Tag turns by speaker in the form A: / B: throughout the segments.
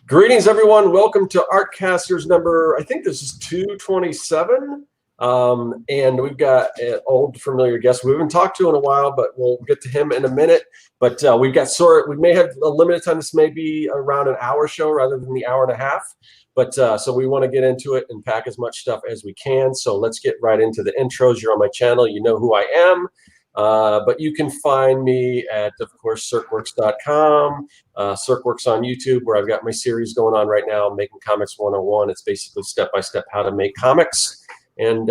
A: Greetings, everyone. Welcome to Artcasters number, I think this is 227. And we've got an old familiar guest we haven't talked to in a while, but we'll get to him in a minute. But we may have a limited time. This may be around an hour show rather than the hour and a half. But so we want to get into it and pack as much stuff as we can. So let's get right into the intros. You're on my channel. You know who I am. But you can find me at, of course, circworks.com, circworks on YouTube, where I've got my series going on right now, Making Comics 101. It's basically step-by-step how to make comics. And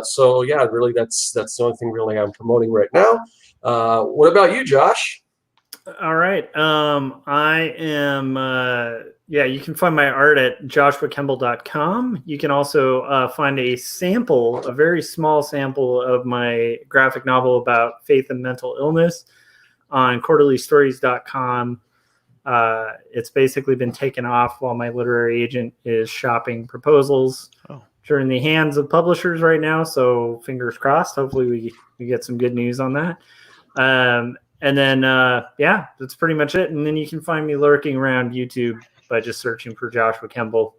A: so, yeah, really, that's the only thing really I'm promoting right now. What about you, Josh?
B: All right. I am, you can find my art at joshuakemble.com. You can also find a very small sample of my graphic novel about faith and mental illness on quarterlystories.com. It's basically been taken off while my literary agent is shopping proposals. They're in the hands of publishers right now, so fingers crossed. Hopefully we get some good news on that. And then, that's pretty much it. And then you can find me lurking around YouTube by just searching for Joshua Kemble,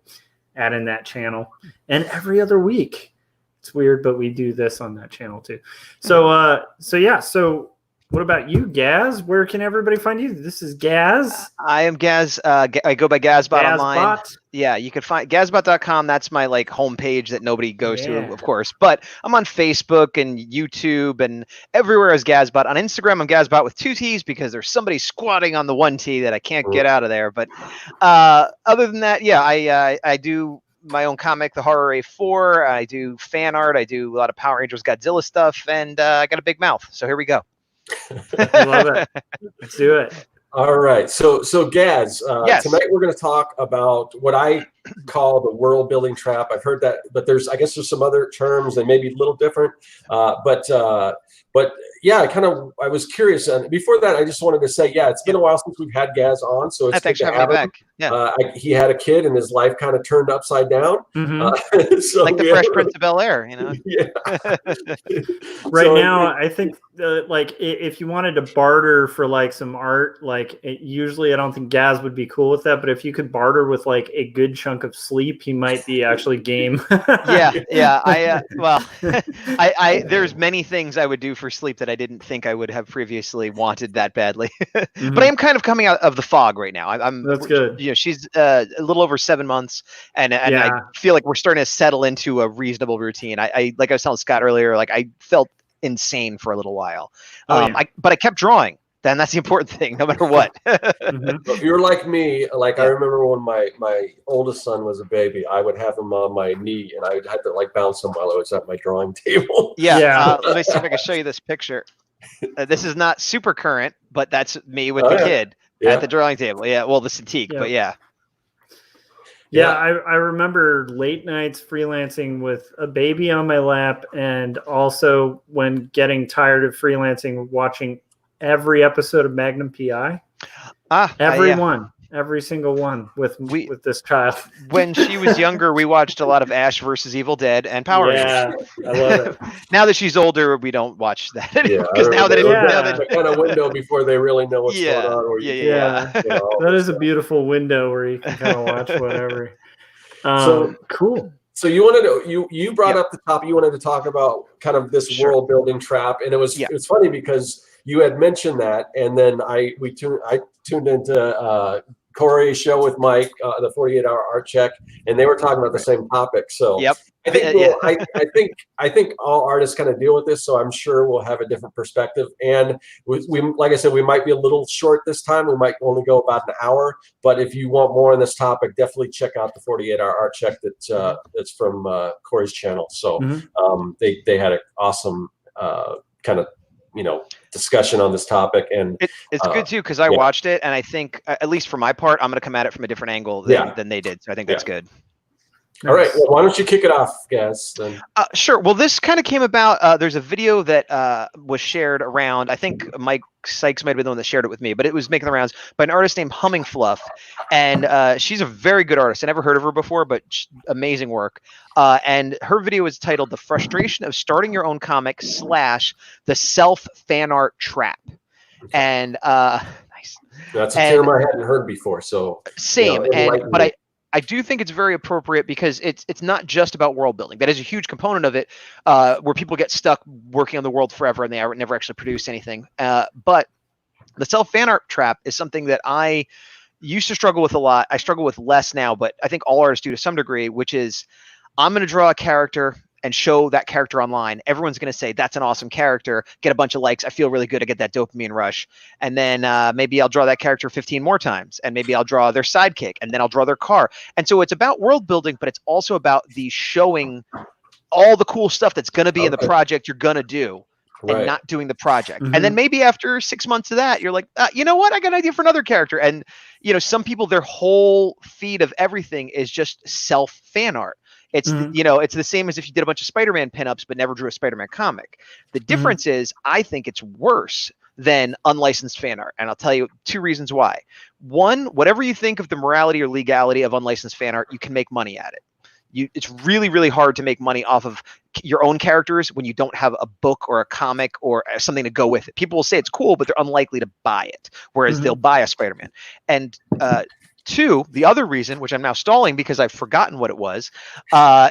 B: add in that channel. And every other week, it's weird, but we do this on that channel too. So what about you, Gaz? Where can everybody find you? This is Gaz.
C: I am Gaz. I go by Gazbot online. Yeah, you can find Gazbot.com. That's my homepage that nobody goes to, of course. But I'm on Facebook and YouTube and everywhere as Gazbot. On Instagram, I'm Gazbot with 2 T's because there's somebody squatting on the 1 T that I can't get out of there. But other than that, I do my own comic, The Horror A4. I do fan art. I do a lot of Power Rangers, Godzilla stuff, and I got a big mouth. So here we go.
B: I love it. Let's do it.
A: All right. So Gaz,
C: yes.
A: Tonight we're going to talk about what I call the world building trap. I've heard that, but I guess there's some other terms that may be a little different. But yeah, I was curious. And before that, I just wanted to say, it's been a while since we've had Gaz on. So it's
C: thanks for having me back. Yeah.
A: He had a kid and his life kind of turned upside down.
C: Mm-hmm. So like the Fresh Prince of Bel-Air, you know?
A: Yeah.
B: Now, I think if you wanted to barter for some art, usually I don't think Gaz would be cool with that. But if you could barter with a good chunk of sleep, he might be actually game.
C: Yeah. There's many things I would do for sleep that I didn't think I would have previously wanted that badly. Mm-hmm. But I am kind of coming out of the fog right now.
B: That's good.
C: She's a little over 7 months, and I feel like we're starting to settle into a reasonable routine. I like I was telling Scott earlier, I felt insane for a little while, but I kept drawing. Then that's the important thing, no matter what.
A: If you're like me, I remember when my oldest son was a baby, I would have him on my knee, and I would have to bounce him while I was at my drawing table.
C: Let me see if I can show you this picture. This is not super current, but that's me with the kid at the drawing table. Yeah, well, the Cintiq, but yeah.
B: I remember late nights freelancing with a baby on my lap, and also when getting tired of freelancing, watching every episode of Magnum PI. Every single one with this child.
C: When she was younger, we watched a lot of Ash versus Evil Dead and Power Rangers.
B: I love it.
C: Now that she's older, we don't watch that anymore.
A: Because now that kind of window before they really know what's going on.
B: That is a beautiful window where you can kind of watch whatever. So cool.
A: So you wanted to you brought up the topic. You wanted to talk about kind of this world building trap, and it was funny because you had mentioned that, and then I tuned into Corey's show with Mike, the 48-hour art check, and they were talking about the same topic. So I think I think all artists kind of deal with this, so I'm sure we'll have a different perspective. And we like I said, we might be a little short this time. We might only go about an hour, but if you want more on this topic, definitely check out the 48-hour art check that's from Corey's channel. So they had an awesome kind of discussion on this topic, and
C: it's good too because I watched it, and I think at least for my part, I'm going to come at it from a different angle than they did. So I think that's good.
A: All right. Well, why don't you kick it off, Gaz? Then.
C: Sure. Well, this kind of came about. There's a video that was shared around. I think Mike Sykes might have been the one that shared it with me, but it was making the rounds by an artist named Humming Fluff, and she's a very good artist. I never heard of her before, but amazing work. And her video is titled "The Frustration of Starting Your Own Comic / The Self Fan Art Trap," and nice.
A: That's a term I hadn't heard before. So
C: same, but I do think it's very appropriate because it's not just about world building. That is a huge component of it, where people get stuck working on the world forever and they never actually produce anything. But the self fan art trap is something that I used to struggle with a lot. I struggle with less now, but I think all artists do to some degree, which is I'm going to draw a character and show that character online. Everyone's going to say, that's an awesome character, get a bunch of likes. I feel really good. I get that dopamine rush. And then maybe I'll draw that character 15 more times. And maybe I'll draw their sidekick, and then I'll draw their car. And so it's about world building, but it's also about the showing all the cool stuff that's going to be in the project you're going to do. And not doing the project. And then maybe after 6 months of that, you're like, you know what? I got an idea for another character. And, some people, their whole feed of everything is just self fan art. It's, it's the same as if you did a bunch of Spider-Man pinups, but never drew a Spider-Man comic. The difference is, I think it's worse than unlicensed fan art. And I'll tell you 2 reasons why. One, whatever you think of the morality or legality of unlicensed fan art, you can make money at it. It's really, really hard to make money off of your own characters when you don't have a book or a comic or something to go with it. People will say it's cool, but they're unlikely to buy it, whereas they'll buy a Spider-Man. And 2, the other reason, which I'm now stalling because I've forgotten what it was,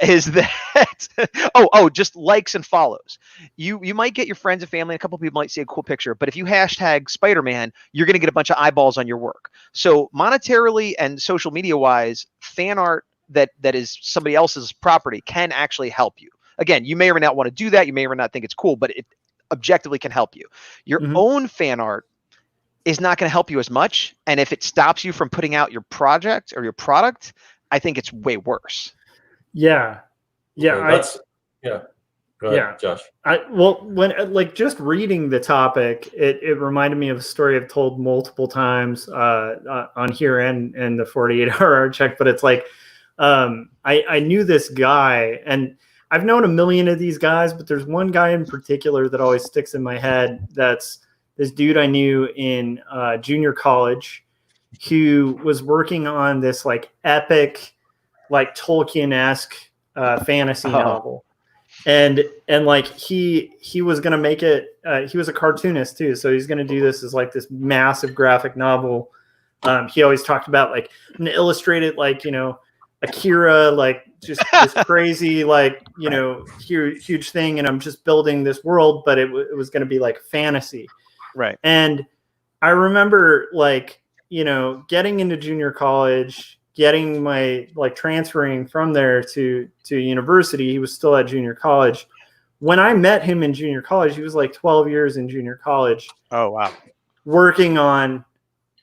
C: is that just likes and follows. You might get your friends and family, and a couple of people might see a cool picture, but if you hashtag Spider-Man, you're going to get a bunch of eyeballs on your work. So monetarily and social media wise, fan art that is somebody else's property can actually help you. Again, you may or may not want to do that. You may or may not think it's cool, but it objectively can help you. Your own fan art is not going to help you as much. And if it stops you from putting out your project or your product, I think it's way worse.
B: Yeah. Yeah.
A: Go ahead, Josh.
B: When just reading the topic, it reminded me of a story I've told multiple times on here and the 48-hour art check, but it's like, I knew this guy, and I've known a million of these guys, but there's one guy in particular that always sticks in my head. That's this dude I knew in junior college who was working on this like epic, like Tolkien-esque fantasy novel. And like he was going to make it, he was a cartoonist too. So he's going to do this as like this massive graphic novel. He always talked about like an illustrated, like, Akira, like just this crazy, like, huge thing. And I'm just building this world, but it was going to be like fantasy.
C: Right.
B: And I remember like, getting into junior college, getting my like transferring from there to university. He was still at junior college. When I met him in junior college, he was like 12 years in junior college.
C: Oh, wow.
B: Working on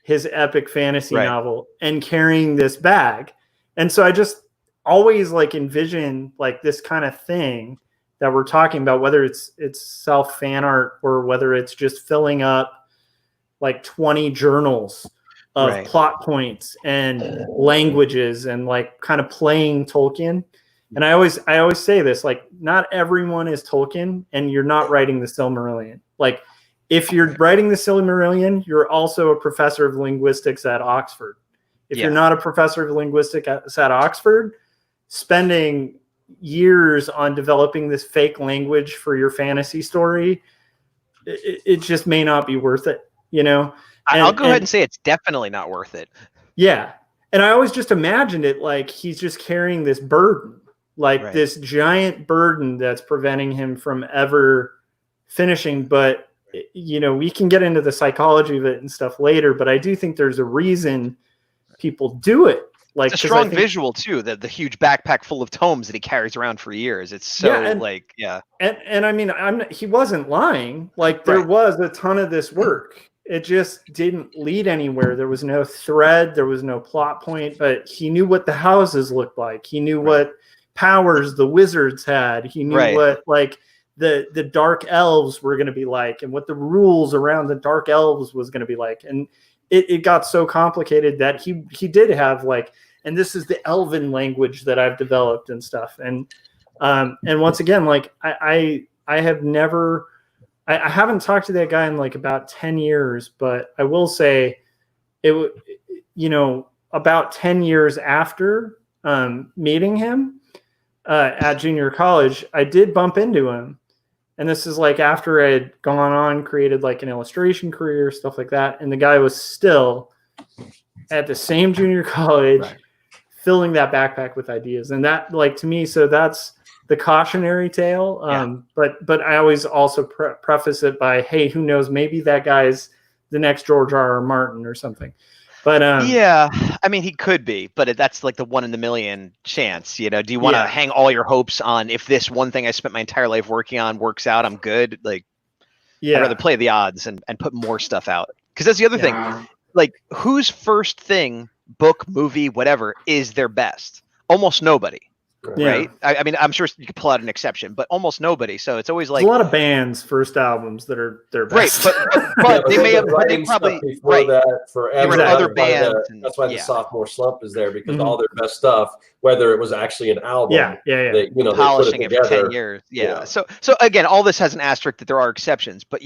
B: his epic fantasy novel and carrying this bag. And so I just always like envision like this kind of thing that we're talking about, whether it's self fan art or whether it's just filling up like 20 journals of plot points and languages and like kind of playing Tolkien. And I always say this, like, not everyone is Tolkien, and you're not writing the Silmarillion. Like, if you're writing the Silmarillion, you're also a professor of linguistics at Oxford. If you're not a professor of linguistics at Oxford, spending years on developing this fake language for your fantasy story, it just may not be worth it,
C: I'll go ahead and say it's definitely not worth it.
B: Yeah. And I always just imagined it like he's just carrying this burden, like this giant burden that's preventing him from ever finishing. But, we can get into the psychology of it and stuff later, but I do think there's a reason people do it. Like,
C: it's a strong visual too, the huge backpack full of tomes that he carries around for years. It's so
B: And I mean, he wasn't lying. Like, there was a ton of this work. It just didn't lead anywhere. There was no thread. There was no plot point, but he knew what the houses looked like. He knew what powers the wizards had. He knew what like the dark elves were going to be like, and what the rules around the dark elves was going to be like. And it got so complicated that he did have like, and this is the elven language that I've developed and stuff. And once again, like I haven't talked to that guy in like about 10 years, but I will say about 10 years after meeting him at junior college, I did bump into him. And this is like after I had gone on, created like an illustration career, stuff like that. And the guy was still at the same junior college, filling that backpack with ideas. And that, like, to me, so that's the cautionary tale. But I always also preface it by, hey, who knows? Maybe that guy's the next George R.R. Martin or something. But
C: yeah, I mean, he could be, but that's like the 1 in a million chance. You know, do you want to hang all your hopes on if this one thing I spent my entire life working on works out, I'm good? Like, I'd rather play the odds and put more stuff out. Because that's the other thing. Like, whose first thing, book, movie, whatever, is their best? Almost nobody. Right? I mean, I'm sure you could pull out an exception, but almost nobody. So it's always like
B: there's a lot of bands' first albums that are their best.
C: Right, but they may have they probably
A: before that forever.
C: There were other bands.
A: That's why the sophomore slump is there, because all their best stuff, whether it was actually an album, they, you know,
C: polishing
A: it
C: for 10 years. So again, all this has an asterisk that there are exceptions, but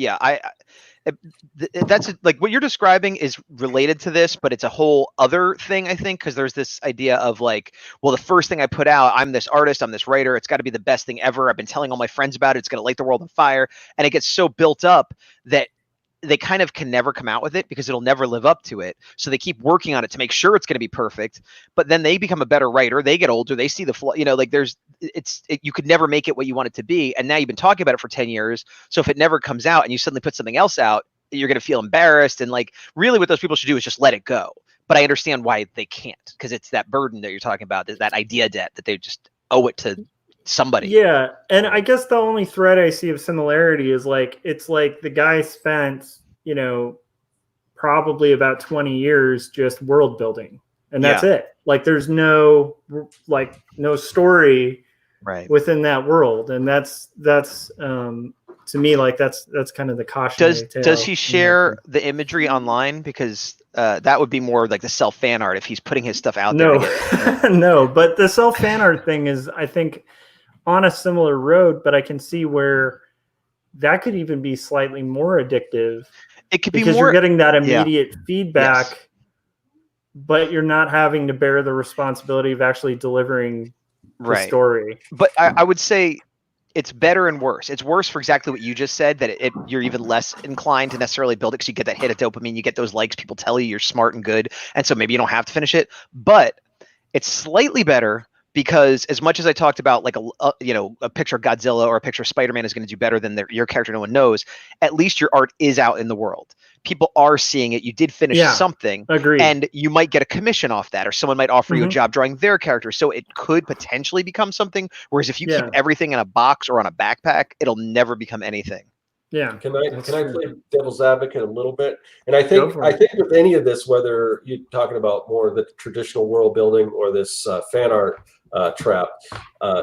C: that's like what you're describing is related to this, but it's a whole other thing, I think, because there's this idea of like, well, the first thing I put out, I'm this artist, I'm this writer, it's got to be the best thing ever. I've been telling all my friends about it. It's going to light the world on fire. And it gets so built up that they kind of can never come out with it because it'll never live up to it. So they keep working on it to make sure it's going to be perfect. But then they become a better writer. They get older. They see the flaw. You know, like you could never make it what you want it to be. And now you've been talking about it for 10 years. So if it never comes out and you suddenly put something else out, you're going to feel embarrassed. And like, really what those people should do is just let it go. But I understand why they can't, because it's that burden that you're talking about, that idea debt that they just owe it to somebody.
B: Yeah. And I guess the only thread I see of similarity is like, it's like the guy spent, you know, probably about 20 years just world building, and that's it. Like there's no story within that world. And that's to me, like that's kind of the cautionary tale.
C: Does he share the imagery online? Because that would be more like the self fan art if he's putting his stuff out there.
B: No, but the self fan art thing is, I think, on a similar road, but I can see where that could even be slightly more addictive.
C: It could be
B: because
C: more,
B: you're getting that immediate feedback, but you're not having to bear the responsibility of actually delivering the story.
C: But I would say it's better and worse. It's worse for exactly what you just said, that you're even less inclined to necessarily build it because you get that hit of dopamine, you get those likes, people tell you you're smart and good, and so maybe you don't have to finish it. But it's slightly better because as much as I talked about like a picture of Godzilla or a picture of Spider-Man is going to do better than your character no one knows, at least your art is out in the world. People are seeing it. You did finish something.
B: Agreed.
C: And you might get a commission off that, or someone might offer you a job drawing their character. So it could potentially become something. Whereas if you keep everything in a box or on a backpack, it'll never become anything.
B: Yeah.
A: Can I play devil's advocate a little bit? And I think with any of this, whether you're talking about more of the traditional world building or this fan art trap,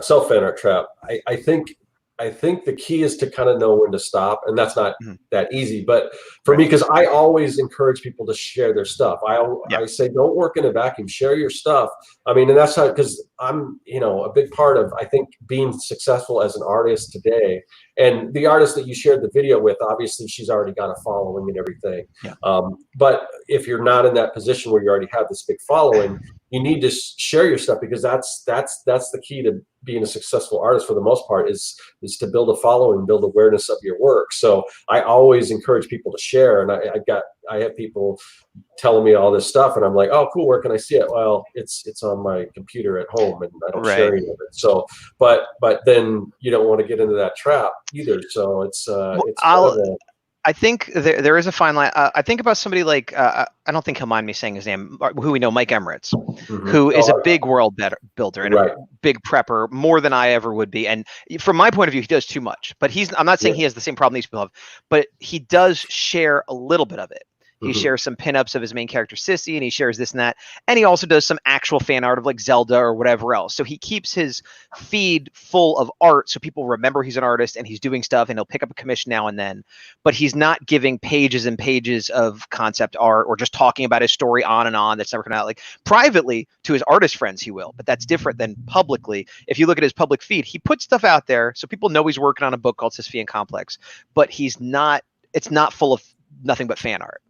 A: self fan art trap, I think the key is to kind of know when to stop, and that's not that easy. But for me, because I always encourage people to share their stuff. I say, don't work in a vacuum. Share your stuff. I mean, and that's how, because I'm, a big part of, I think, being successful as an artist today. And the artist that you shared the video with, obviously, she's already got a following and everything. Yeah. But if you're not in that position where you already have this big following, you need to share your stuff, because that's the key to being a successful artist for the most part, is to build a following, build awareness of your work. So I always encourage people to share. And I have people telling me all this stuff, and I'm like, oh, cool, where can I see it? Well, it's on my computer at home, and I don't share any of it. So, but then you don't want to get into that trap either. So
C: I think there is a fine line. I think about somebody like, I don't think he'll mind me saying his name, who we know, Mike Emirates, who is a big world builder and a big prepper, more than I ever would be. And from my point of view, he does too much. But I'm not saying he has the same problem these people have, but he does share a little bit of it. He shares some pinups of his main character, Sissy, and he shares this and that. And he also does some actual fan art of like Zelda or whatever else. So he keeps his feed full of art so people remember he's an artist and he's doing stuff, and he'll pick up a commission now and then. But he's not giving pages and pages of concept art or just talking about his story on and on that's never come out. Like privately to his artist friends, he will. But that's different than publicly. If you look at his public feed, he puts stuff out there so people know he's working on a book called Sisyphean Complex. But it's not full of nothing but fan art,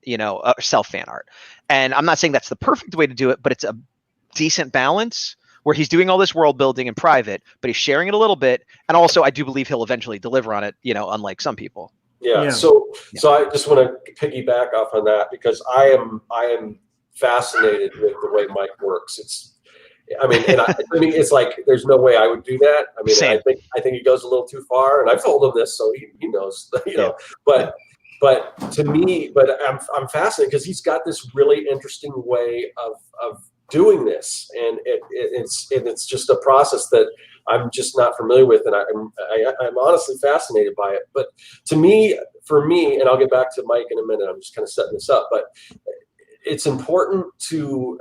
C: self fan art. And I'm not saying that's the perfect way to do it, but it's a decent balance where he's doing all this world building in private, but he's sharing it a little bit. And also, I do believe he'll eventually deliver on it, unlike some people.
A: Yeah. So I just want to piggyback off on that, because I am fascinated with the way Mike works. It's like there's no way I would do that. I mean,
C: Same.
A: I think he goes a little too far, and I've told him this, so he knows, But to me, I'm fascinated because he's got this really interesting way of doing this, and it's just a process that I'm just not familiar with, and I'm honestly fascinated by it. But for me, and I'll get back to Mike in a minute. I'm just kind of setting this up, but it's important to,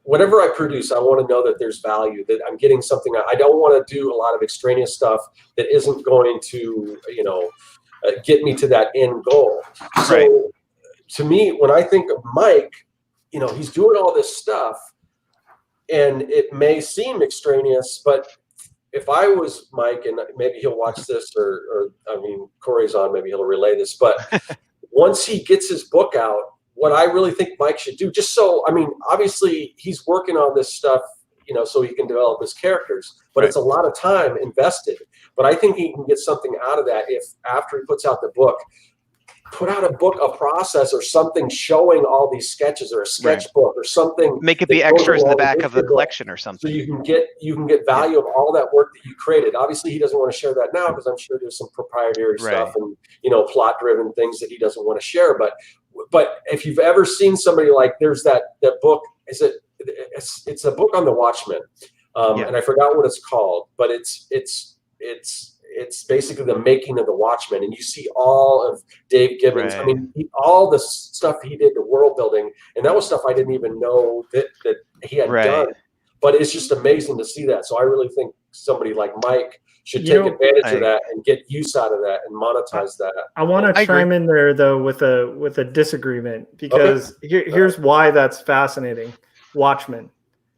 A: whatever I produce, I want to know that there's value, that I'm getting something. I don't want to do a lot of extraneous stuff that isn't going to, get me to that end goal. So to me, when I think of Mike, he's doing all this stuff, and it may seem extraneous, but if I was Mike, and maybe he'll watch this, or Corey's on, maybe he'll relay this, but once he gets his book out, what I really think Mike should do, obviously he's working on this stuff, so he can develop his characters, but it's a lot of time invested. But I think he can get something out of that if, after he puts out the book, put out a process or something showing all these sketches, or a sketchbook or something.
C: Make it be extras in the back of the collection or something.
A: So you can get value of all that work that you created. Obviously, he doesn't want to share that now, because I'm sure there's some proprietary stuff and plot-driven things that he doesn't want to share. But if you've ever seen somebody, like, there's that book, it's a book on the Watchmen, and I forgot what it's called, but it's basically the making of the Watchmen, and you see all of Dave Gibbons. I mean, all the stuff he did, the world building, and that was stuff I didn't even know that he had done. But it's just amazing to see that. So I really think somebody like Mike should take advantage of that and get use out of that and monetize that.
B: I want to chime in there, though, with a disagreement, because here's why that's fascinating. Watchmen.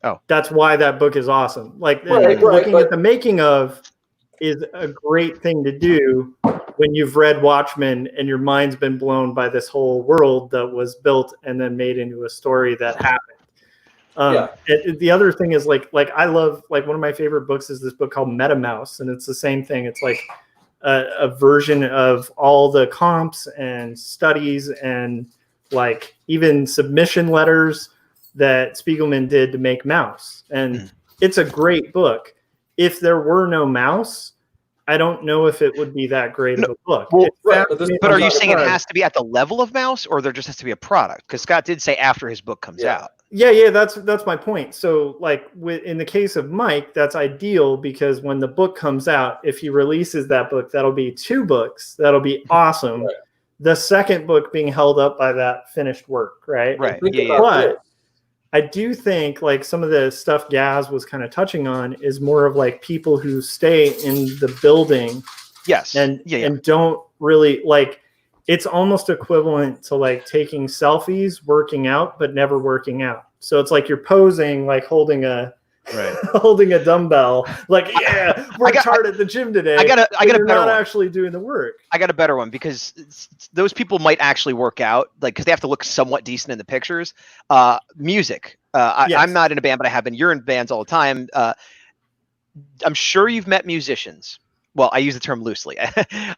B: Oh, that's why that book is awesome. Like, looking at the making of is a great thing to do when you've read Watchmen and your mind's been blown by this whole world that was built and then made into a story that happened. The other thing is like I love, like, one of my favorite books is this book called Meta Mouse, and it's the same thing. It's like a version of all the comps and studies and, like, even submission letters that Spiegelman did to make Mouse. And it's a great book. If there were no Mouse, I don't know if it would be that great of a book.
C: Well, but are you saying it has to be at the level of Mouse, or there just has to be a product? Because Scott did say after his book comes out.
B: Yeah, that's my point. So, like, in the case of Mike, that's ideal, because when the book comes out, if he releases that book, that'll be 2 books. That'll be awesome. Right. The second book being held up by that finished work, right?
C: Right.
B: But I do think, like, some of the stuff Gaz was kind of touching on is more of, like, people who stay in the building.
C: Yes.
B: And don't really, like, it's almost equivalent to, like, taking selfies, working out, but never working out. So it's like you're posing, like, holding a dumbbell, like, worked hard at the gym today. I got a better one. Actually doing the work.
C: I got a better one, because those people might actually work out, like, because they have to look somewhat decent in the pictures. Music. I'm not in a band, but I have been. You're in bands all the time. I'm sure you've met musicians. Well, I use the term loosely.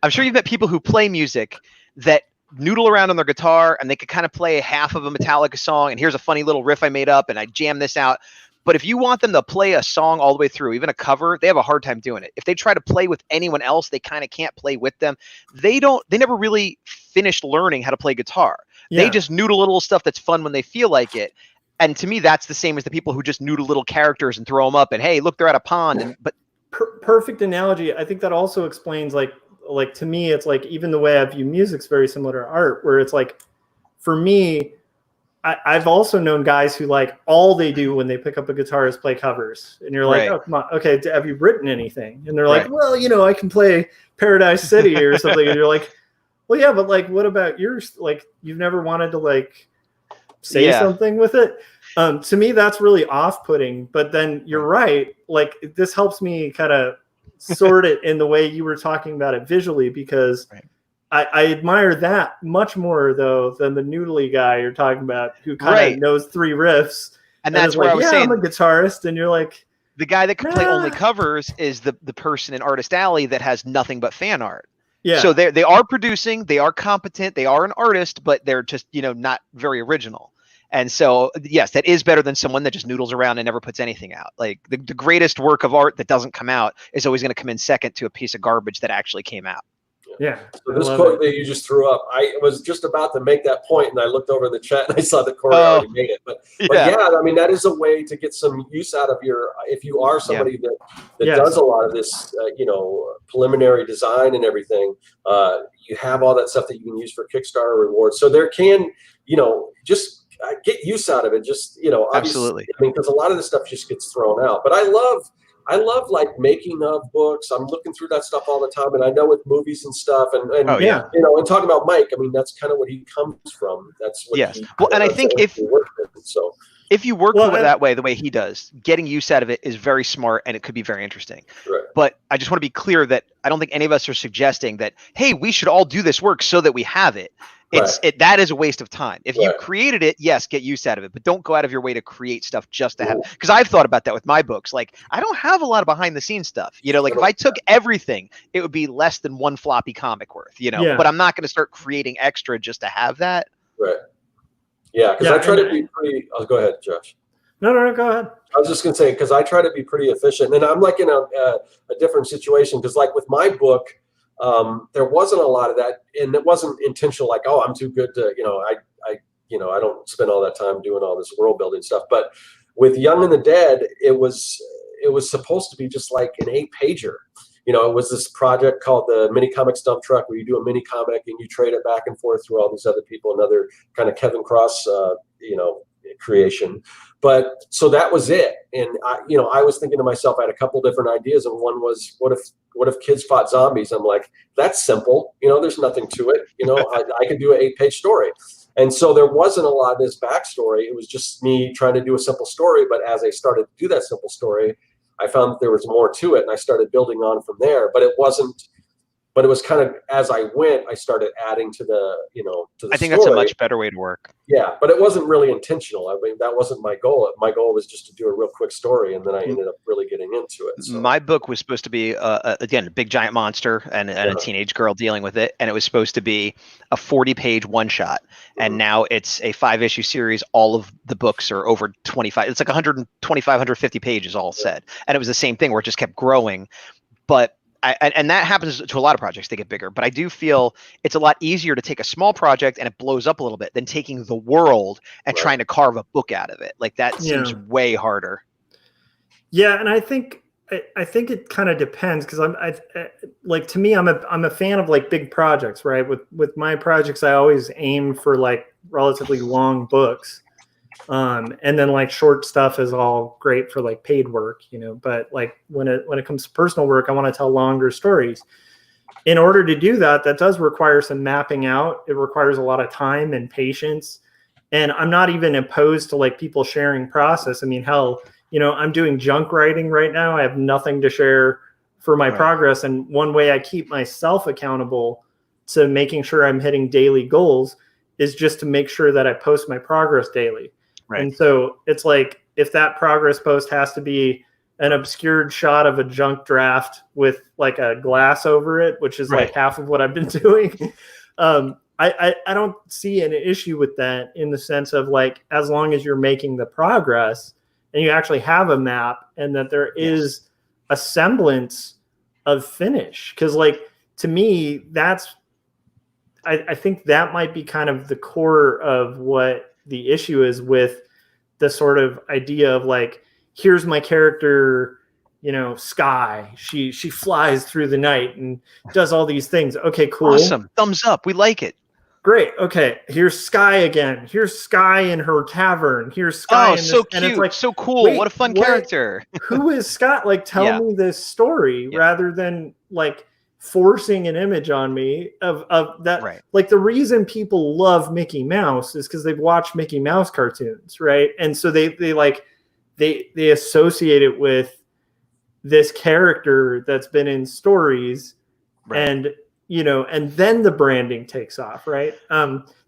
C: I'm sure you've met people who play music that noodle around on their guitar, and they could kind of play half of a Metallica song, and here's a funny little riff I made up, and I jam this out. But if you want them to play a song all the way through, even a cover, they have a hard time doing it. If they try to play with anyone else, they kind of can't play with them. They never really finished learning how to play guitar. Yeah. They just noodle little stuff that's fun when they feel like it. And to me, that's the same as the people who just noodle little characters and throw them up, and hey, look, they're at a pond.
B: Perfect analogy. I think that also explains, like to me, it's like, even the way I view music's very similar to art, where it's like, for me, I've also known guys who, like, all they do when they pick up a guitar is play covers. And you're like, oh, come on. Okay, have you written anything? And they're like, well, I can play Paradise City or something. And you're like, well, yeah, but, like, what about yours? Like, you've never wanted to, like, say something with it? To me, that's really off-putting. But then you're right. Like, this helps me kind of sort it in the way you were talking about it visually, because I admire that much more, though, than the noodly guy you're talking about, who kind of knows 3 riffs.
C: And that's where I was saying,
B: I'm a guitarist, and you're like,
C: The guy that can play only covers is the person in Artist Alley that has nothing but fan art.
B: Yeah.
C: So they are producing, they are competent, they are an artist, but they're just, not very original. And so, yes, that is better than someone that just noodles around and never puts anything out. Like the greatest work of art that doesn't come out is always going to come in second to a piece of garbage that actually came out.
B: Yeah.
A: So this quote that you just threw up, I was just about to make that point, and I looked over in the chat and I saw that Corey already made it. But yeah, I mean, that is a way to get some use out of if you are somebody that does a lot of this, preliminary design and everything. You have all that stuff that you can use for Kickstarter rewards. So there can, just get use out of it. Just,
C: absolutely.
A: I mean, because a lot of this stuff just gets thrown out. But I love like making of books. I'm looking through that stuff all the time, and I know with movies and stuff, and and talking about Mike, I mean, that's kind of what he comes from. That's what
C: and I think if you work with it that way, the way he does, getting use out of it is very smart, and it could be very interesting.
A: Right.
C: But I just want to be clear that I don't think any of us are suggesting that, hey, we should all do this work so that we have it. That is a waste of time. If you created it, yes, get use out of it, but don't go out of your way to create stuff just to have it. Because I've thought about that with my books. Like, I don't have a lot of behind the scenes stuff. Like if I took everything, it would be less than one floppy comic worth, but I'm not going to start creating extra just to have that.
A: Right. Yeah. Because I try to be pretty, go ahead, Josh.
B: No, go ahead.
A: I was just going to say, because I try to be pretty efficient, and I'm like in a different situation. Because like with my book, there wasn't a lot of that, and it wasn't intentional. Like, oh, I'm too good to, I don't spend all that time doing all this world building stuff. But with Young and the Dead, it was supposed to be just like an 8-pager. It was this project called the Mini Comics Dump Truck, where you do a mini comic and you trade it back and forth through all these other people, another kind of Kevin Cross, creation. But so that was it. And I was thinking to myself, I had a couple different ideas, and one was, what if kids fought zombies? I'm like, that's simple. There's nothing to it. I could do an 8-page story. And so there wasn't a lot of this backstory. It was just me trying to do a simple story. But as I started to do that simple story, I found that there was more to it, and I started building on from there. But it was kind of, as I went, I started adding to the, to the
C: I think
A: story.
C: that's a much better way to work.
A: Yeah, but it wasn't really intentional. I mean, that wasn't my goal. My goal was just to do a real quick story, and then I ended up really getting into it. So.
C: My book was supposed to be, again, a big giant monster and a teenage girl dealing with it, and it was supposed to be a 40-page one-shot, and now it's a 5-issue series. All of the books are over 25. It's like 125, 150 pages all said, and it was the same thing where it just kept growing, but and that happens to a lot of projects. They get bigger, but I do feel it's a lot easier to take a small project and it blows up a little bit than taking the world and trying to carve a book out of it. Like that seems way harder.
B: Yeah, and I think it kind of depends, because to me, I'm a fan of like big projects, right? With my projects, I always aim for like relatively long books. And then like short stuff is all great for like paid work, but like when it comes to personal work, I want to tell longer stories. In order to do that, that does require some mapping out. It requires a lot of time and patience. And I'm not even opposed to like people sharing process. I mean, hell, I'm doing junk writing right now. I have nothing to share for my progress. And one way I keep myself accountable to making sure I'm hitting daily goals is just to make sure that I post my progress daily. Right. And so it's like, if that progress post has to be an obscured shot of a junk draft with like a glass over it, which is like half of what I've been doing, I don't see an issue with that, in the sense of like, as long as you're making the progress and you actually have a map, and that there is a semblance of finish. Because like, to me, I think that might be kind of the core of what the issue is with the sort of idea of like, here's my character, Sky. She flies through the night and does all these things. Okay, cool.
C: Awesome. Thumbs up. We like it.
B: Great. Okay. Here's Sky again. Here's Sky in her tavern. Here's Sky.
C: Oh, so cute. And it's like, so cool. What a fun character.
B: Who is Scott? Like, tell me this story rather than like forcing an image on me of that. Right. Like, the reason people love Mickey Mouse is because they've watched Mickey Mouse cartoons, right? And so they associate it with this character that's been in stories, and and then the branding takes off, right?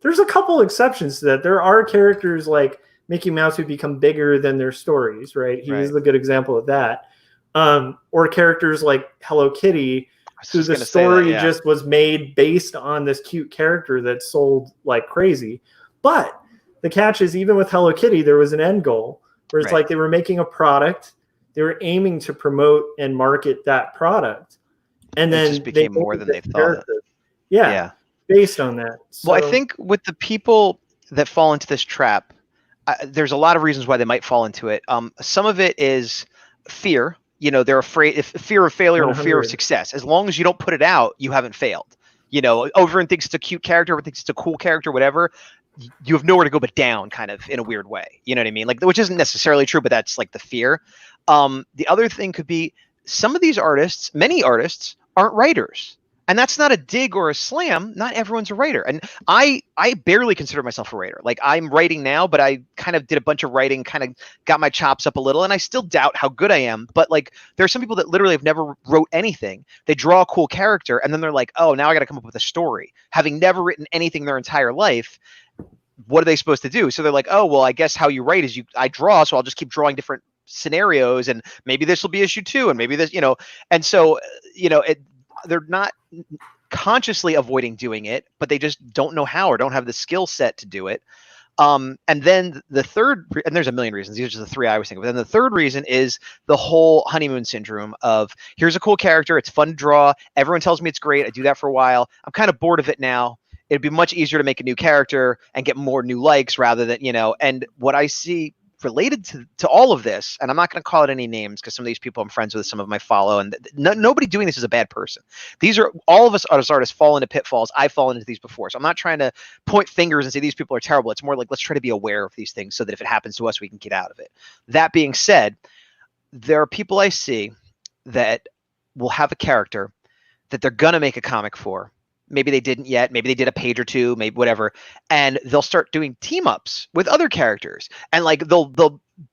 B: There's a couple exceptions to that. There are characters like Mickey Mouse would become bigger than their stories, right? He was
C: Right.
B: the good example of that. Or characters like Hello Kitty, who the story just was made based on this cute character that sold like crazy. But the catch is, even with Hello Kitty, there was an end goal where it's like they were making a product, they were aiming to promote and market that product, and then
C: it just became more than they thought.
B: Yeah, based on that. So,
C: well, I think with the people that fall into this trap, there's a lot of reasons why they might fall into it. Some of it is fear. They're afraid, if fear of failure
B: 100.
C: or fear of success. As long as you don't put it out, you haven't failed. Everyone thinks it's a cute character, everyone thinks it's a cool character, whatever. You have nowhere to go but down, kind of, in a weird way. You know what I mean? Like, which isn't necessarily true, but that's like the fear. The other thing could be some of these artists, many artists, aren't writers. And that's not a dig or a slam. Not everyone's a writer. And I barely consider myself a writer. Like, I'm writing now, but I kind of did a bunch of writing, kind of got my chops up a little, and I still doubt how good I am. But like, there are some people that literally have never wrote anything. They draw a cool character, and then they're like, oh, now I got to come up with a story. Having never written anything their entire life, what are they supposed to do? So they're like, oh, well, I guess how you write is I draw, so I'll just keep drawing different scenarios, and maybe this will be issue 2, and maybe this, and so, they're not consciously avoiding doing it, but they just don't know how or don't have the skill set to do it. And then the third, and there's a million reasons, these are just the 3 I was thinking of. But then the third reason is the whole honeymoon syndrome of, here's a cool character, it's fun to draw, everyone tells me it's great, I do that for a while, I'm kind of bored of it now. It'd be much easier to make a new character and get more new likes rather than, and what I see related to all of this, and I'm not going to call it any names because some of these people I'm friends with, some of them I follow, and nobody doing this is a bad person. These are, all of us as artists fall into pitfalls. I've fallen into these before. So I'm not trying to point fingers and say these people are terrible. It's more like, let's try to be aware of these things so that if it happens to us, we can get out of it. That being said, there are people I see that will have a character that they're going to make a comic for. Maybe they didn't yet. Maybe they did a page or two, maybe whatever. And they'll start doing team ups with other characters. And like they'll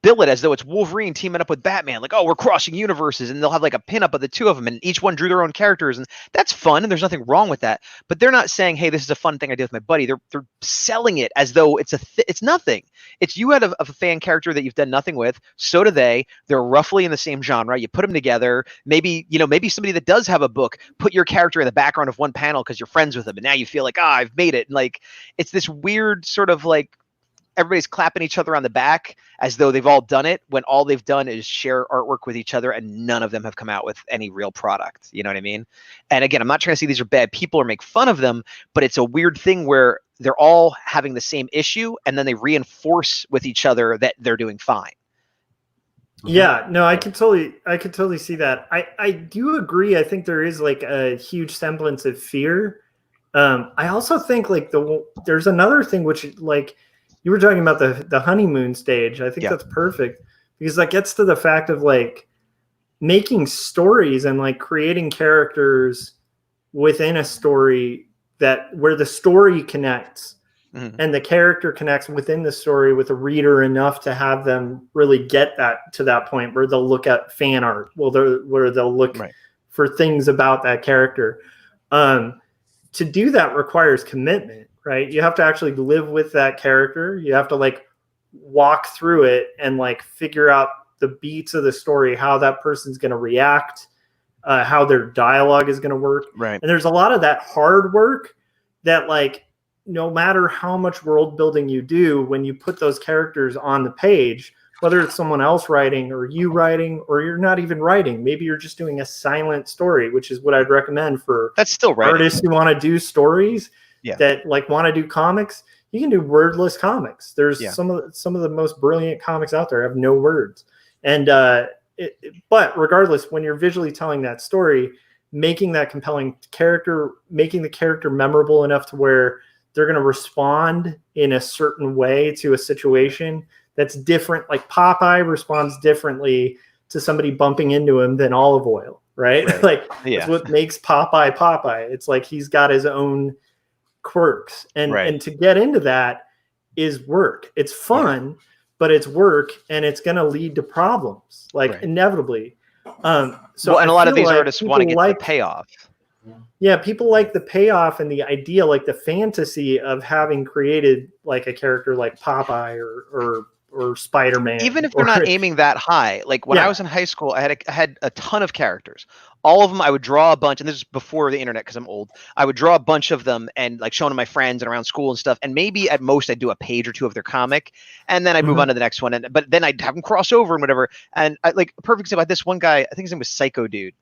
C: bill it as though it's Wolverine teaming up with Batman. Like, oh, we're crossing universes. And they'll have like a pinup of the two of them, and each one drew their own characters. And that's fun. And there's nothing wrong with that. But they're not saying, hey, this is a fun thing I did with my buddy. They're selling it as though it's it's nothing. It's you had a fan character that you've done nothing with. So do they. They're roughly in the same genre. You put them together. Maybe, maybe somebody that does have a book, put your character in the background of one panel because you're friends with them. And now you feel like, I've made it. And like, it's this weird sort of like, everybody's clapping each other on the back as though they've all done it, when all they've done is share artwork with each other, and none of them have come out with any real product. You know what I mean? And again, I'm not trying to say these are bad people or make fun of them, but it's a weird thing where they're all having the same issue, and then they reinforce with each other that they're doing fine.
B: Yeah, no, I could totally see that. I do agree. I think there is like a huge semblance of fear. I also think like there's another thing, which like, you were talking about the honeymoon stage. I think that's perfect, because that gets to the fact of like making stories and like creating characters within a story where the story connects and the character connects within the story with a reader enough to have them really get that to that point where they'll look at fan art, where they'll look for things about that character. To do that requires commitment. Right? You have to actually live with that character. You have to like walk through it and like figure out the beats of the story, how that person's going to react, how their dialogue is going to work.
C: Right.
B: And there's a lot of that hard work that like, no matter how much world building you do, when you put those characters on the page, whether it's someone else writing or you writing, or you're not even writing, maybe you're just doing a silent story, which is what I'd recommend for
C: that's still writing.
B: Artists who want to do stories. That like want to do comics. You can do wordless comics. There's some of the most brilliant comics out there have no words. And but regardless, when you're visually telling that story, making that compelling character, making the character memorable enough to where they're going to respond in a certain way to a situation that's different. Like Popeye responds differently to somebody bumping into him than Olive Oil, right? Like that's what makes Popeye Popeye. It's like he's got his own quirks, and to get into that is work. It's fun, but it's work, and it's going to lead to problems, like inevitably. So
C: and a lot of these artists want to get the payoff.
B: Yeah, people like the payoff and the idea, like the fantasy of having created like a character like Popeye or Spider-Man.
C: Even if they're not aiming that high, like when I was in high school, I had a ton of characters. All of them, I would draw a bunch, and this is before the internet because I'm old. I would draw a bunch of them and like show them to my friends and around school and stuff. And maybe at most I'd do a page or two of their comic, and then I'd move on to the next one. But then I'd have them cross over and whatever. And like a perfect example, this one guy, I think his name was Psycho Dude.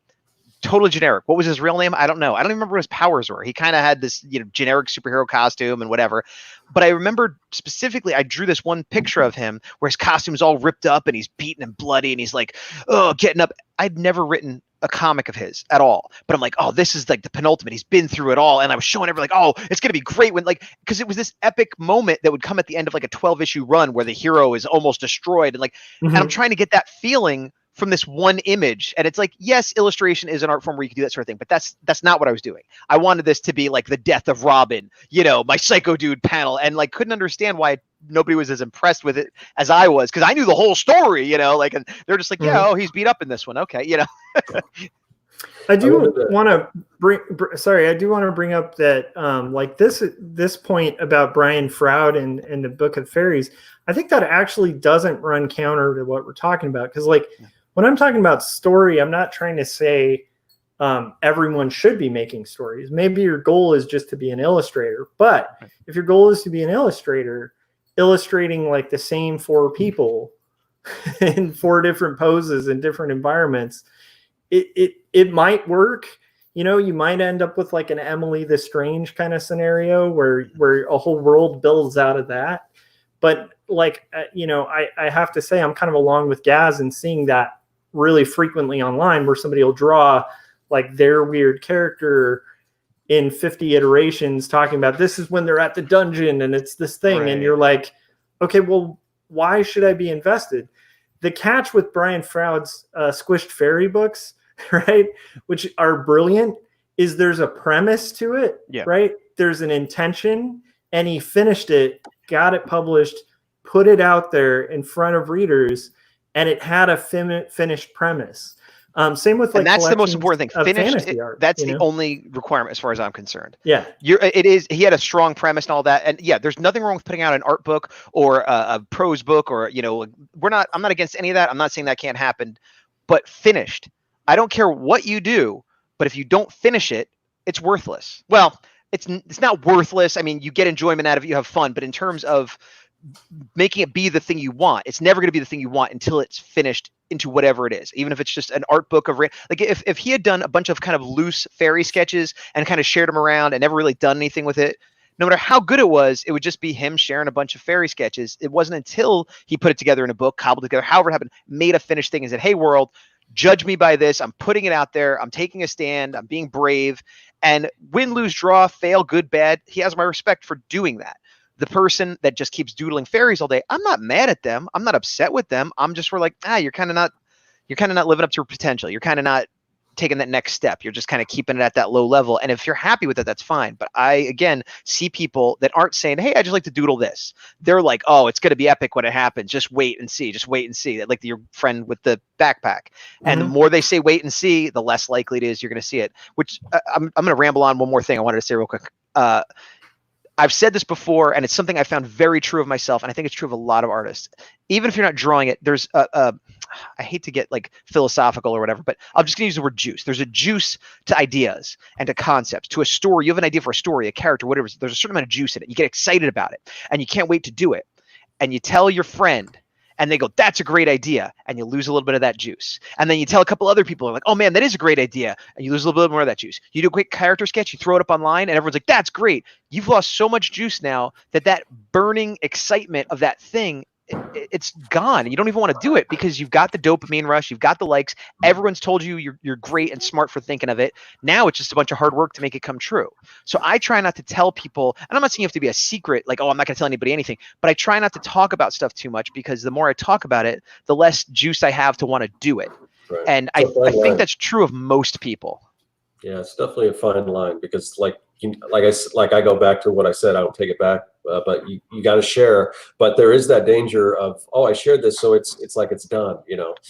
C: Totally generic. What was his real name? I don't know. I don't even remember what his powers were. He kind of had this, generic superhero costume and whatever. But I remember specifically, I drew this one picture of him where his costume's all ripped up and he's beaten and bloody and he's like, oh, getting up. I'd never written a comic of his at all, but I'm like, oh, this is like the penultimate. He's been through it all. And I was showing everyone like, oh, it's going to be great when because it was this epic moment that would come at the end of like a 12-issue run where the hero is almost destroyed. And and I'm trying to get that feeling from this one image. And it's like, yes, illustration is an art form where you can do that sort of thing, but that's not what I was doing. I wanted this to be like the death of Robin, my Psycho Dude panel, and couldn't understand why nobody was as impressed with it as I was. Cause I knew the whole story, and they're just like, yeah, oh, he's beat up in this one. Okay.
B: I do want to bring up that, this point about Brian Froud and the Book of Fairies, I think that actually doesn't run counter to what we're talking about. Cause when I'm talking about story, I'm not trying to say everyone should be making stories. Maybe your goal is just to be an illustrator. But if your goal is to be an illustrator, illustrating like the same 4 people in 4 different poses in different environments, it might work. You might end up with like an Emily the Strange kind of scenario where a whole world builds out of that. But I have to say I'm kind of along with Gaz in seeing that really frequently online where somebody will draw like their weird character in 50 iterations talking about this is when they're at the dungeon and it's this thing. Right. And you're like, okay, well, why should I be invested? The catch with Brian Froud's Squished Fairy books, right, which are brilliant, is there's a premise to it, right? There's an intention, and he finished it, got it published, put it out there in front of readers, and it had a finished premise. Same with
C: and that's the most important thing. Finished. That's the only requirement as far as I'm concerned.
B: Yeah,
C: it is. He had a strong premise and all that, and there's nothing wrong with putting out an art book or a prose book, or I'm not against any of that. I'm not saying that can't happen, but finished. I don't care what you do, but if you don't finish it, it's worthless. Well, it's not worthless. I mean, you get enjoyment out of it, you have fun, but in terms of making it be the thing you want, it's never going to be the thing you want until it's finished into whatever it is, even if it's just an art book of if he had done a bunch of kind of loose fairy sketches and kind of shared them around and never really done anything with it, no matter how good it would just be him sharing a bunch of fairy sketches. It wasn't until he put it together in a book, cobbled together, however it happened, made a finished thing and said, hey world, judge me by this. I'm putting it out there. I'm taking a stand. I'm being brave. And win, lose, draw, fail, good, bad. He has my respect for doing that. The person that just keeps doodling fairies all day, I'm not mad at them. I'm not upset with them. I'm just you're kind of not living up to your potential. You're kind of not taking that next step. You're just kind of keeping it at that low level. And if you're happy with it, that's fine. But I, again, see people that aren't saying, hey, I just like to doodle this. They're like, oh, it's going to be epic when it happens. Just wait and see. Just wait and see. Like your friend with the backpack. And the more they say wait and see, the less likely it is you're going to see it, which I'm going to ramble on one more thing I wanted to say real quick. I've said this before, and it's something I found very true of myself, and I think it's true of a lot of artists. Even if you're not drawing it, there's I hate to get philosophical or whatever, but I'm just going to use the word juice. There's a juice to ideas and to concepts, to a story. You have an idea for a story, a character, whatever. There's a certain amount of juice in it. You get excited about it, and you can't wait to do it. And you tell your friend, and they go, that's a great idea. And you lose a little bit of that juice. And then you tell a couple other people, like, oh man, that is a great idea. And you lose a little bit more of that juice. You do a quick character sketch, you throw it up online, and everyone's like, that's great. You've lost so much juice now that burning excitement of that thing, it's gone. You don't even want to do it because you've got the dopamine rush. You've got the likes. Everyone's told you you're great and smart for thinking of it. Now it's just a bunch of hard work to make it come true. So I try not to tell people, and I'm not saying you have to be a secret, like, oh, I'm not going to tell anybody anything, but I try not to talk about stuff too much because the more I talk about it, the less juice I have to want to do it. Right. And I think that's true of most people.
A: Yeah, it's definitely a fine line because, like I go back to what I said. I don't take it back, but you got to share. But there is that danger of, oh, I shared this, so it's like it's done.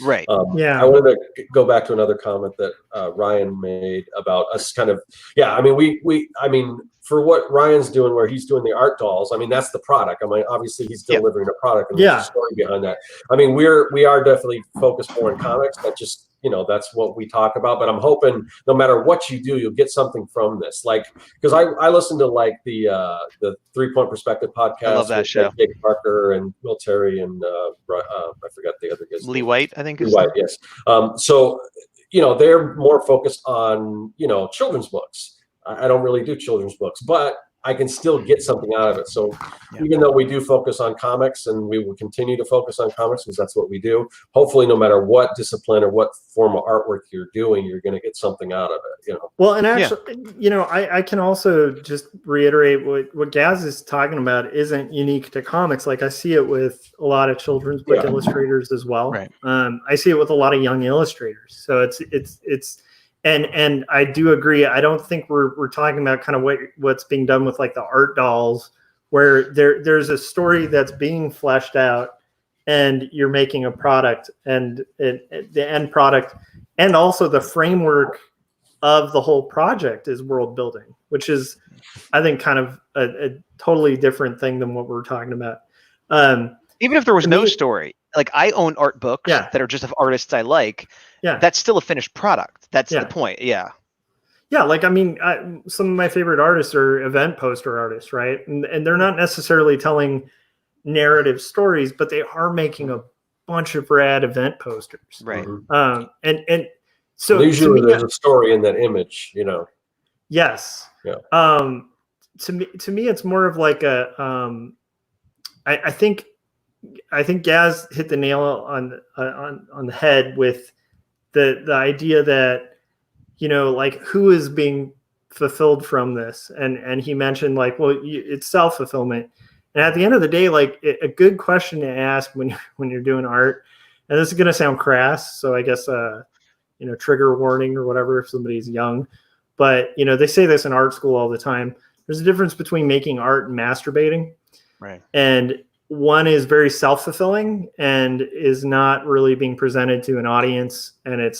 C: Right.
B: Yeah.
A: I wanted to go back to another comment that Ryan made about us kind of. Yeah, I mean, I mean, for what Ryan's doing, where he's doing the art dolls. I mean, that's the product. I mean, obviously he's delivering a product, and there's a story behind that. I mean, we are definitely focused more on comics. That just that's what we talk about. But I'm hoping no matter what you do, you'll get something from this. Like, because I listen to like the 3 Point Perspective podcast.
C: I love that show.
A: Jake Parker and Will Terry and I forgot the other guys.
C: Lee White, I think.
A: Lee White, yes. So they're more focused on children's books. I don't really do children's books, but I can still get something out of it. So even though we do focus on comics, and we will continue to focus on comics because that's what we do, hopefully no matter what discipline or what form of artwork you're doing, you're going to get something out of it.
B: Well, and actually, I can also just reiterate what Gaz is talking about isn't unique to comics. Like I see it with a lot of children's book illustrators as well.
C: Right.
B: I see it with a lot of young illustrators. So it's And I do agree. I don't think we're talking about kind of what's being done with like the art dolls, where there's a story that's being fleshed out, and you're making a product, and the end product, and also the framework of the whole project is world building, which is, I think, kind of a totally different thing than what we're talking about.
C: Even if there was no story, like I own art books that are just of artists I like.
B: Yeah,
C: that's still a finished product. That's the point. Yeah.
B: Like, I mean, some of my favorite artists are event poster artists, right? And they're not necessarily telling narrative stories, but they are making a bunch of rad event posters.
C: Right.
B: And so
A: usually there's a story in that image,
B: Yes.
A: Yeah.
B: To me, it's more of like a, I think Gaz hit the nail on the head with the idea that, like who is being fulfilled from this. And he mentioned like, well, it's self-fulfillment. And at the end of the day, like a good question to ask when you're doing art, and this is going to sound crass, so I guess, trigger warning or whatever if somebody's young, but they say this in art school all the time. There's a difference between making art and masturbating.
C: Right.
B: And one is very self-fulfilling and is not really being presented to an audience, and it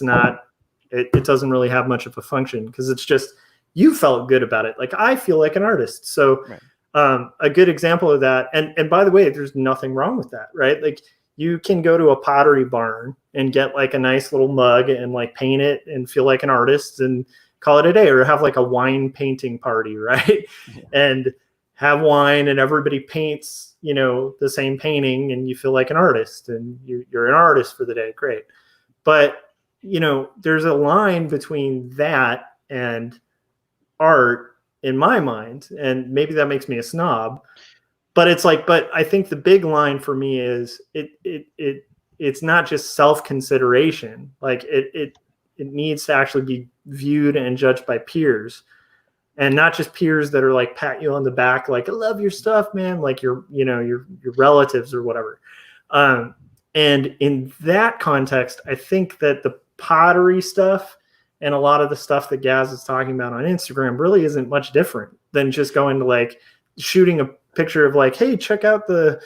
B: doesn't really have much of a function because it's just you felt good about it. Like I feel like an artist. So a good example of that, and by the way, there's nothing wrong with that, right? Like you can go to a pottery barn and get like a nice little mug and like paint it and feel like an artist and call it a day, or have like a wine painting party, right? Yeah. And have wine and everybody paints, the same painting, and you feel like an artist, and you're an artist for the day. Great. But, there's a line between that and art in my mind, and maybe that makes me a snob, but it's like, but I think the big line for me is it's not just self-consideration. Like it needs to actually be viewed and judged by peers. And not just peers that are like pat you on the back, like I love your stuff, man, like your relatives or whatever. And in that context, I think that the pottery stuff and a lot of the stuff that Gaz is talking about on Instagram really isn't much different than just going to like shooting a picture of like, hey, check out the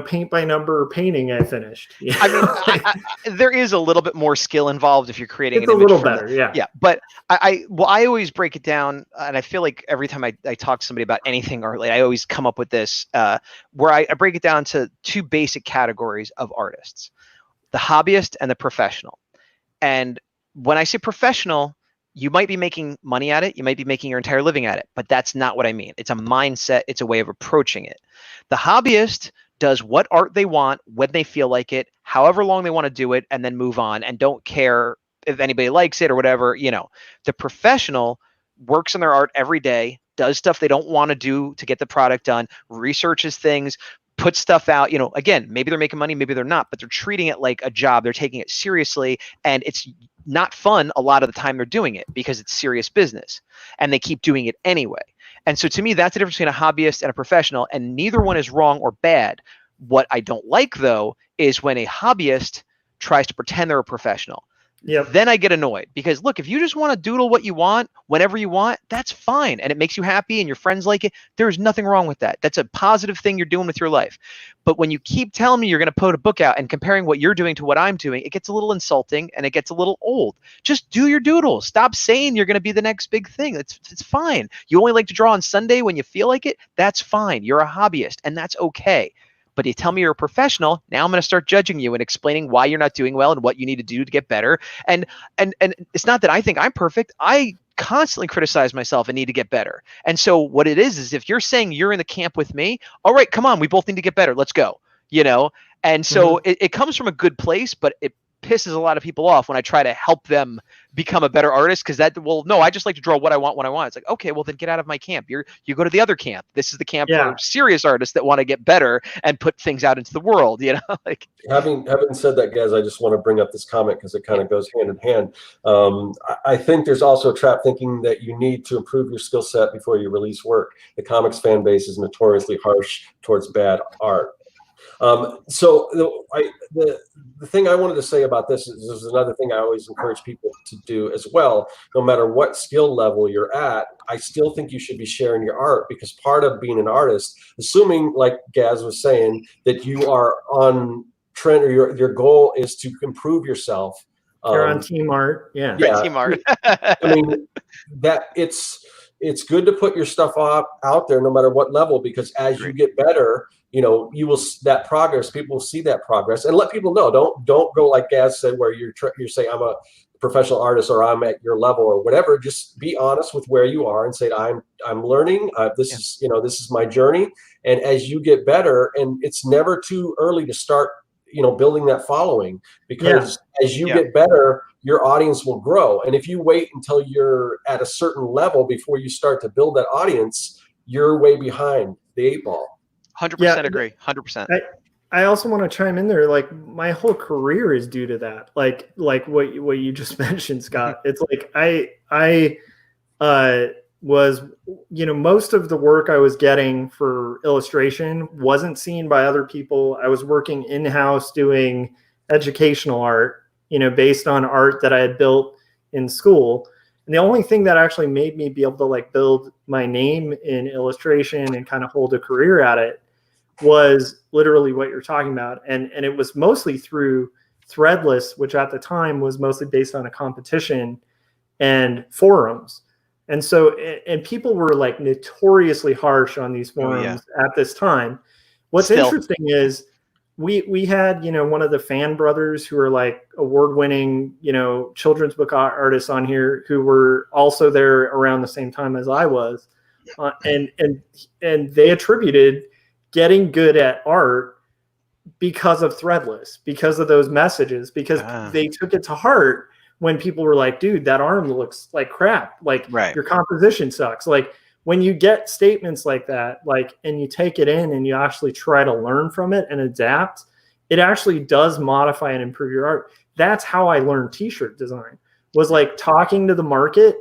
B: paint by number painting I finished.
C: I mean, there is a little bit more skill involved if you're creating
B: an image. It's a little better, yeah.
C: Yeah, but I always break it down, and I feel like every time I talk to somebody about anything art, like I always come up with this, where I break it down to two basic categories of artists: the hobbyist and the professional. And when I say professional, you might be making money at it, you might be making your entire living at it, but that's not what I mean. It's a mindset, it's a way of approaching it. The hobbyist does what art they want, when they feel like it, however long they want to do it, and then move on and don't care if anybody likes it or whatever. The professional works on their art every day, does stuff they don't want to do to get the product done, researches things, puts stuff out. Again, maybe they're making money, maybe they're not, but they're treating it like a job. They're taking it seriously, and it's not fun a lot of the time they're doing it because it's serious business, and they keep doing it anyway. And so to me, that's the difference between a hobbyist and a professional, and neither one is wrong or bad. What I don't like, though, is when a hobbyist tries to pretend they're a professional.
B: Yep.
C: Then I get annoyed because look, if you just want to doodle what you want whenever you want, that's fine. And it makes you happy and your friends like it. There's nothing wrong with that. That's a positive thing you're doing with your life. But when you keep telling me you're going to put a book out and comparing what you're doing to what I'm doing, it gets a little insulting and it gets a little old. Just do your doodle. Stop saying you're going to be the next big thing. It's fine. You only like to draw on Sunday when you feel like it. That's fine. You're a hobbyist and that's okay. But you tell me you're a professional, now I'm going to start judging you and explaining why you're not doing well and what you need to do to get better. And it's not that I think I'm perfect. I constantly criticize myself and need to get better. And so what it is if you're saying you're in the camp with me, all right, come on, we both need to get better. Let's go. And so it comes from a good place, but it pisses a lot of people off when I try to help them become a better artist because no, I just like to draw what I want when I want. It's like, okay, well then get out of my camp. You go to the other camp. This is the camp for serious artists that want to get better and put things out into the world, like
A: having said that, guys, I just want to bring up this comment because it kind of goes hand in hand. I think there's also a trap thinking that you need to improve your skill set before you release work. The comics fan base is notoriously harsh towards bad art. So the thing I wanted to say about this is there's another thing I always encourage people to do as well. No matter what skill level you're at, I still think you should be sharing your art because part of being an artist, assuming like Gaz was saying that you are on trend or your goal is to improve yourself.
B: You're on team art. Yeah.
C: Team art.
A: I mean, that it's good to put your stuff out there no matter what level, because as you get better, you will that progress. People will see that progress and let people know. Don't go like Gaz said, where you're saying I'm a professional artist or I'm at your level or whatever. Just be honest with where you are and say I'm learning. This is my journey. And as you get better, and it's never too early to start, building that following, because as you get better, your audience will grow. And if you wait until you're at a certain level before you start to build that audience, you're way behind the 8 ball.
C: 100% agree. 100%.
B: I also want to chime in there. Like my whole career is due to that. Like what you just mentioned, Scott. It's like I was, most of the work I was getting for illustration wasn't seen by other people. I was working in-house doing educational art, based on art that I had built in school. And the only thing that actually made me be able to build my name in illustration and kind of hold a career at it was literally what you're talking about. And it was mostly through Threadless, which at the time was mostly based on a competition and forums. And so, and people were notoriously harsh on these forums at this time. What's interesting is we had, one of the Fan brothers who are award-winning, children's book artists on here who were also there around the same time as I was. And they attributed getting good at art because of Threadless, because of those messages, because they took it to heart when people were like, dude, that arm looks like crap. Your composition sucks. When you get statements like that, and you take it in and you actually try to learn from it and adapt, it actually does modify and improve your art. That's how I learned t-shirt design, was talking to the market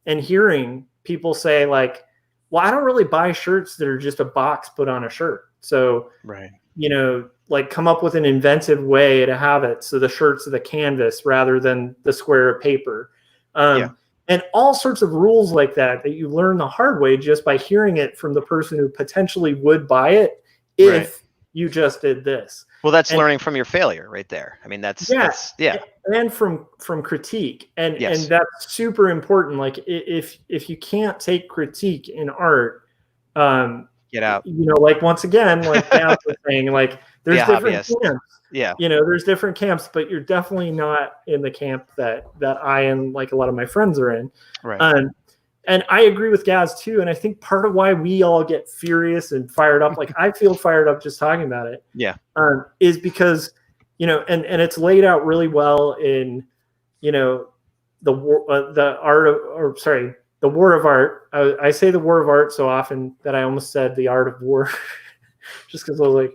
B: and hearing people say well, I don't really buy shirts that are just a box put on a shirt. So, come up with an inventive way to have it so the shirt's the canvas rather than the square of paper. And all sorts of rules like that you learn the hard way just by hearing it from the person who potentially would buy it if you just did this.
C: Well, that's learning from your failure right there. I mean, that's
B: and from critique, and that's super important. If you can't take critique in art,
C: get out.
B: Once again, Dad was saying, there's different camps. There's different camps, but you're definitely not in the camp that I and a lot of my friends are in.
C: Right.
B: And I agree with Gaz too. And I think part of why we all get furious and fired up, I feel fired up just talking about it. Is because, and it's laid out really well in, the War of Art. I say the War of Art so often that I almost said the Art of War, just because I was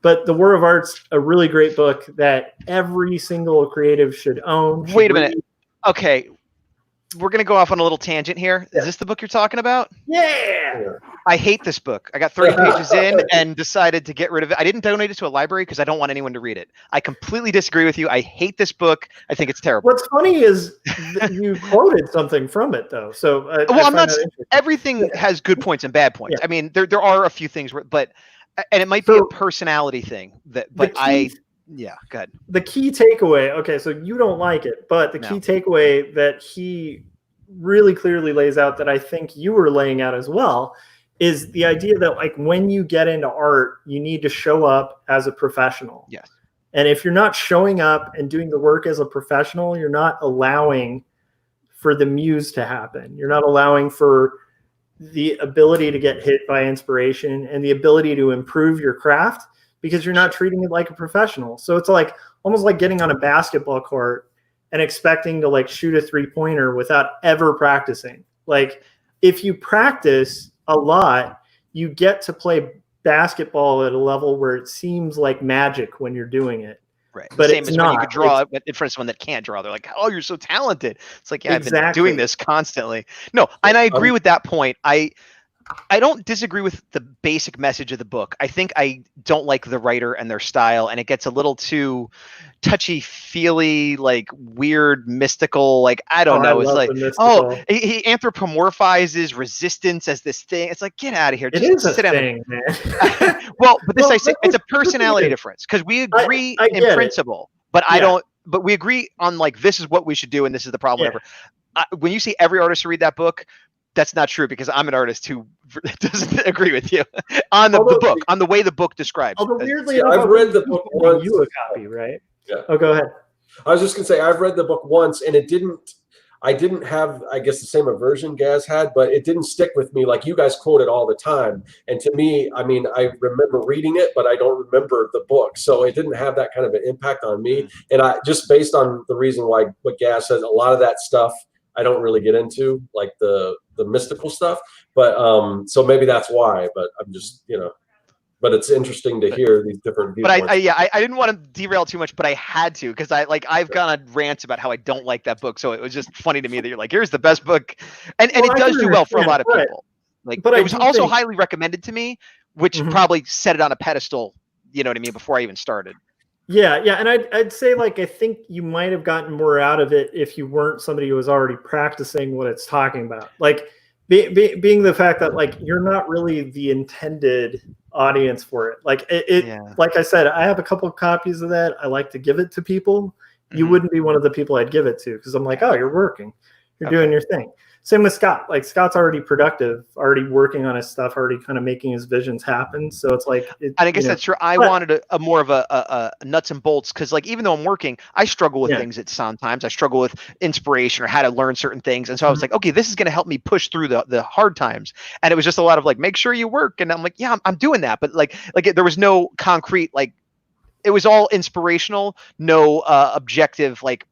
B: but the War of Art's a really great book that every single creative should own.
C: Wait a minute. Okay. we're gonna go off on a little tangent here. Is this the book you're talking about?
B: Yeah.
C: I hate this book. I got 30 pages in and decided to get rid of it. I didn't donate it to a library because I don't want anyone to read it. I completely disagree with you. I hate this book. I think it's terrible.
B: What's funny is you quoted something from it, though. So,
C: well, I'm not. Everything has good points and bad points.
B: Yeah.
C: I mean, there are a few things, but it might be a personality thing. Go ahead.
B: The key takeaway. Okay, so you don't like it, but the key takeaway that he really clearly lays out, that I think you were laying out as well, is the idea that like when you get into art, you need to show up as a professional.
C: Yes.
B: And if you're not showing up and doing the work as a professional, you're not allowing for the muse to happen. You're not allowing for the ability to get hit by inspiration and the ability to improve your craft, because you're not treating it like a professional. So it's like almost like getting on a basketball court and expecting to like shoot a 3-pointer without ever practicing. Like if you practice a lot, you get to play basketball at a level where it seems like magic when you're doing it.
C: Right.
B: But
C: same
B: it's
C: as
B: not.
C: when you could draw in front of someone that can't draw. They're like, oh, you're so talented. It's like, yeah, I've been doing this constantly. No, and I agree with that point. I don't disagree with the basic message of the book. I think I don't like the writer and their style, and it gets a little too touchy-feely, like weird, mystical. Like I don't know. It's like, he anthropomorphizes resistance as this thing. It's like, get out of here.
B: It is a thing, man.
C: Well, but this I say it's a personality difference, because we agree in principle, but I don't. But we agree on like this is what we should do, and this is the problem. Whatever. When you see every artist to read that book, that's not true, because I'm an artist who doesn't agree with you on the book, on the way the book describes.
B: Although weirdly enough,
A: I've read the book once.
B: You a copy, right?
A: Yeah.
B: Oh, go ahead.
A: I was just gonna say I've read the book once, and I didn't have, I guess, the same aversion Gaz had, but it didn't stick with me. Like you guys quote it all the time, and to me, I mean, I remember reading it, but I don't remember the book, so it didn't have that kind of an impact on me. And I just based on the reason why what Gaz says, a lot of that stuff I don't really get into, like the mystical stuff, but so maybe that's why. But I'm just, but it's interesting to hear these different views.
C: But I didn't want to derail too much, but I had to, because I've gone on rants about how I don't like that book, so it was just funny to me that you're like, here's the best book, and it does do well for a lot of people. Like, but it was also highly recommended to me, which probably set it on a pedestal. You know what I mean? Before I even started.
B: Yeah, and I'd say, like, I think you might have gotten more out of it if you weren't somebody who was already practicing what it's talking about. Like, being the fact that, like, you're not really the intended audience for it. Like, like I said, I have a couple of copies of that. I like to give it to people. You wouldn't be one of the people I'd give it to, because I'm like, oh, you're working. You're doing your thing. Same with Scott. Like, Scott's already productive, already working on his stuff, already kind of making his visions happen. So it's like,
C: I guess that's true. I wanted a more of a nuts and bolts, because like, even though I'm working, I struggle with things at sometimes. I struggle with inspiration or how to learn certain things. And so I was like, okay, this is going to help me push through the hard times. And it was just a lot of like, make sure you work. And I'm like, yeah, I'm doing that. But like there was no concrete, like, it was all inspirational, no objective, like,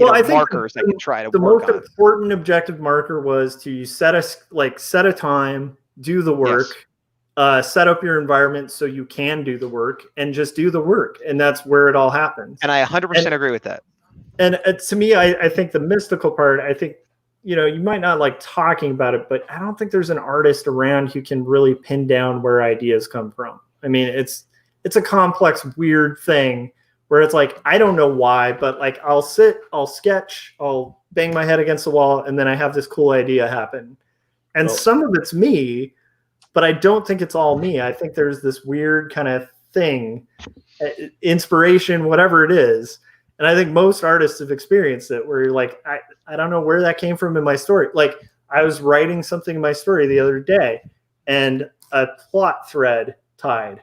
C: I think markers that you try to work on. The most
B: important objective marker was to set a time, do the work, set up your environment so you can do the work, and just do the work. And that's where it all happens.
C: And I 100% agree with that.
B: And to me, I think the mystical part, I think, you might not like talking about it, but I don't think there's an artist around who can really pin down where ideas come from. I mean, it's a complex, weird thing where it's like, I don't know why, but like I'll sit, I'll sketch, I'll bang my head against the wall, and then I have this cool idea happen. And some of it's me, but I don't think it's all me. I think there's this weird kind of thing, inspiration, whatever it is. And I think most artists have experienced it, where you're like, I don't know where that came from in my story. Like, I was writing something in my story the other day, and a plot thread tied.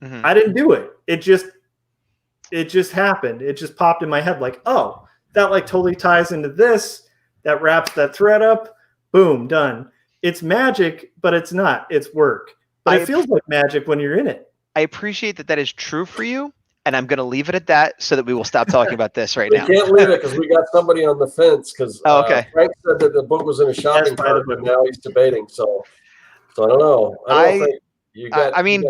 B: I didn't do it. It just happened. It just popped in my head like, oh, that like totally ties into this. That wraps that thread up. Boom, done. It's magic, but it's not. It's work. But it feels like magic when you're in it.
C: I appreciate that is true for you, and I'm going to leave it at that so that we will stop talking about this right now.
A: We can't leave it because we got somebody on the fence. Because
C: okay.
A: Frank said that the book was in a shopping cart, but now he's debating. So I don't know. I mean,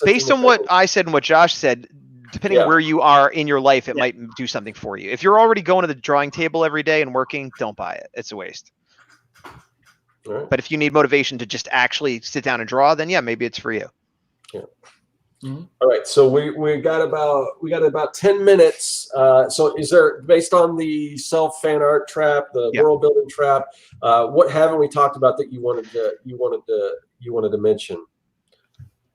A: based
C: on what I said and what Josh said, depending where you are in your life, it might do something for you. If you're already going to the drawing table every day and working, don't buy it. It's a waste.
A: Right.
C: But if you need motivation to just actually sit down and draw, then yeah, maybe it's for you.
A: Yeah. Mm-hmm. All right. So we got about 10 minutes. So is there, based on the self fan art trap, the world building trap, what haven't we talked about that you wanted to mention?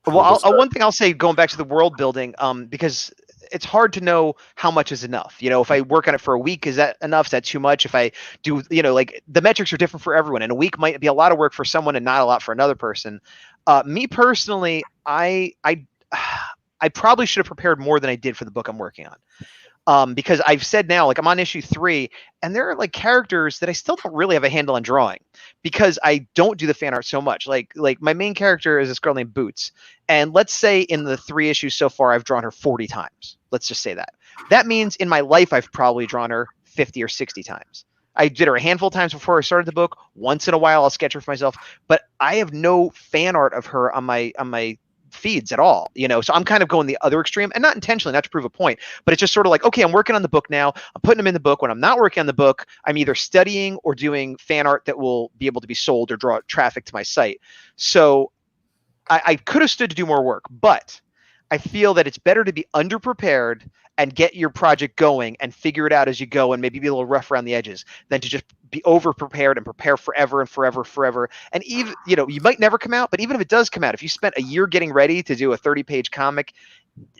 C: Well, one thing I'll say, going back to the world building, because it's hard to know how much is enough. You know, if I work on it for a week, is that enough? Is that too much? If I do, you know, like the metrics are different for everyone, and a week might be a lot of work for someone and not a lot for another person. Me personally, I probably should have prepared more than I did for the book I'm working on. Because I've said now, like I'm on issue 3, and there are like characters that I still don't really have a handle on drawing because I don't do the fan art so much. Like my main character is this girl named Boots. And let's say in the 3 issues so far, I've drawn her 40 times. Let's just say that. That means in my life, I've probably drawn her 50 or 60 times. I did her a handful of times before I started the book. Once in a while, I'll sketch her for myself, but I have no fan art of her on my feeds at all, you know. So I'm kind of going the other extreme, and not intentionally, not to prove a point, but it's just sort of like, okay, I'm working on the book now. I'm putting them in the book. When I'm not working on the book, I'm either studying or doing fan art that will be able to be sold or draw traffic to my site. So I could have stood to do more work, but I feel that it's better to be underprepared and get your project going and figure it out as you go and maybe be a little rough around the edges than to just be over prepared and prepare forever and forever. And even, you know, you might never come out, but even if it does come out, if you spent a year getting ready to do a 30-page comic,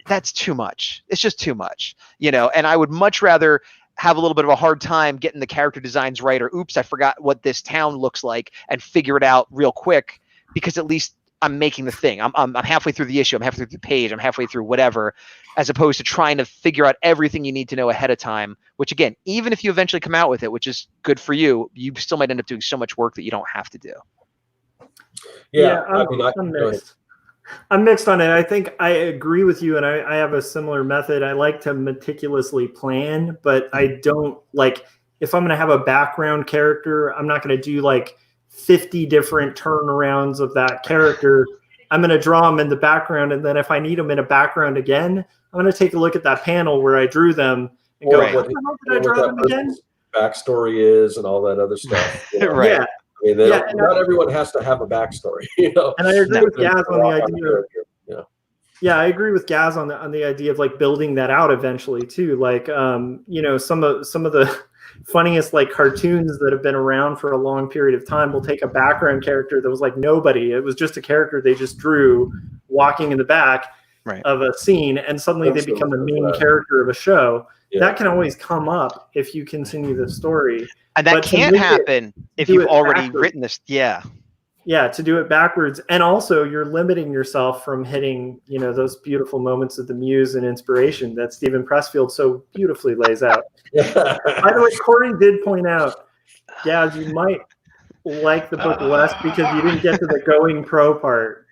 C: that's too much. It's just too much, you know, and I would much rather have a little bit of a hard time getting the character designs right, or oops, I forgot what this town looks like, and figure it out real quick, because at least I'm making the thing. I'm halfway through the issue. I'm halfway through the page. I'm halfway through whatever, as opposed to trying to figure out everything you need to know ahead of time, which again, even if you eventually come out with it, which is good for you, you still might end up doing so much work that you don't have to do.
A: Yeah,
B: I'm mixed on it. I think I agree with you, and I have a similar method. I like to meticulously plan, but I don't like, if I'm going to have a background character, I'm not going to do like 50 different turnarounds of that character. I'm going to draw them in the background, and then if I need them in a background again, I'm going to take a look at that panel where I drew them and go, how the hell did I draw them again?
A: Backstory is and all that other stuff. You know?
C: Right.
A: Yeah. I mean, not everyone has to have a backstory, you know.
B: And I agree with Gaz on the idea. Yeah, I agree with Gaz on the idea of like building that out eventually too. Like, you know, some of the funniest like cartoons that have been around for a long period of time will take a background character that was like nobody. It was just a character they just drew walking in the back of a scene, and suddenly they become the main character of a show. Yeah. That can always come up if you continue the story.
C: And that can't happen if you've already written this. Yeah.
B: Yeah, to do it backwards. And also you're limiting yourself from hitting, you know, those beautiful moments of the muse and inspiration that Stephen Pressfield so beautifully lays out. By the way, Corey did point out, Gaz, you might like the book less because you didn't get to the going pro part.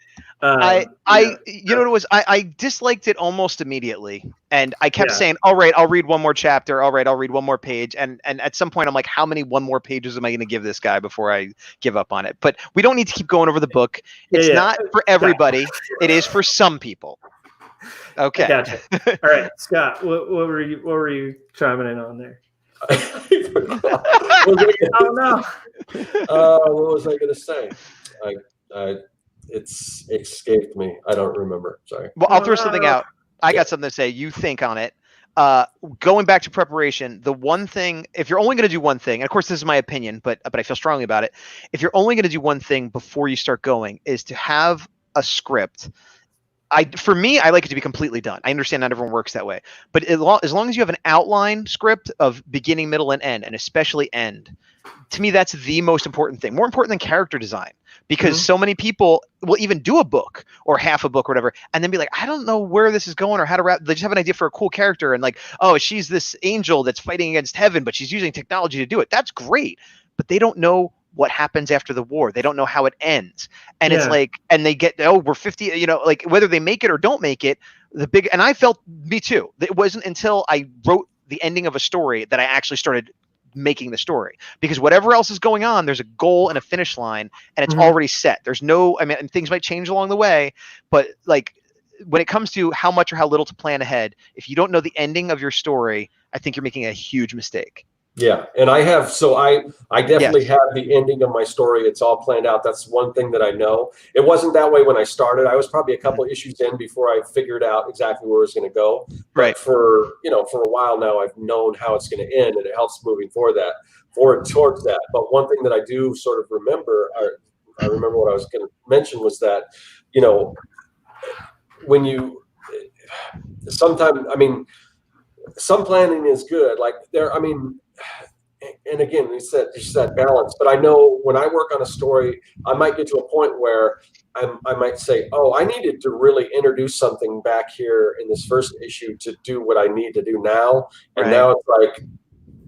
C: You know what it was? I disliked it almost immediately, and I kept saying, all right, I'll read one more chapter. All right, I'll read one more page. And at some point I'm like, how many one more pages am I going to give this guy before I give up on it? But we don't need to keep going over the book. It's not for everybody. It is for some people. Okay.
B: Gotcha. All right, Scott, what were you chiming in on there?
A: Oh no. What was I going to say? It's escaped me. I don't remember. Sorry.
C: Well, I'll throw something out. I got something to say. You think on it. Going back to preparation, the one thing, if you're only going to do one thing, and of course this is my opinion, but I feel strongly about it. If you're only going to do one thing before you start going, is to have a script. For me, I like it to be completely done. I understand not everyone works that way, but as long as you have an outline script of beginning, middle, and end, and especially end, to me, that's the most important thing. More important than character design, because so many people will even do a book or half a book or whatever, and then be like, I don't know where this is going or how to wrap. They just have an idea for a cool character, and like, oh, she's this angel that's fighting against heaven, but she's using technology to do it. That's great, but they don't know what happens after the war. They don't know how it ends. And it's like, and they get, oh, we're 50, you know, like whether they make it or don't make it, and I felt, me too. It wasn't until I wrote the ending of a story that I actually started making the story, because whatever else is going on, there's a goal and a finish line, and it's already set. There's no, I mean, and things might change along the way, but like when it comes to how much or how little to plan ahead, if you don't know the ending of your story, I think you're making a huge mistake.
A: Yeah, and I definitely have the ending of my story. It's all planned out. That's one thing that I know. It wasn't that way when I started. I was probably a couple issues in before I figured out exactly where it was going to go. But
C: Right.
A: for a while now, I've known how it's going to end, and it helps moving towards that. But one thing that I do sort of remember, I remember what I was going to mention was that, when you sometimes, some planning is good. Like and again, you said that balance. But I know when I work on a story, I might get to a point where I might say, oh, I needed to really introduce something back here in this first issue to do what I need to do now. And now it's like,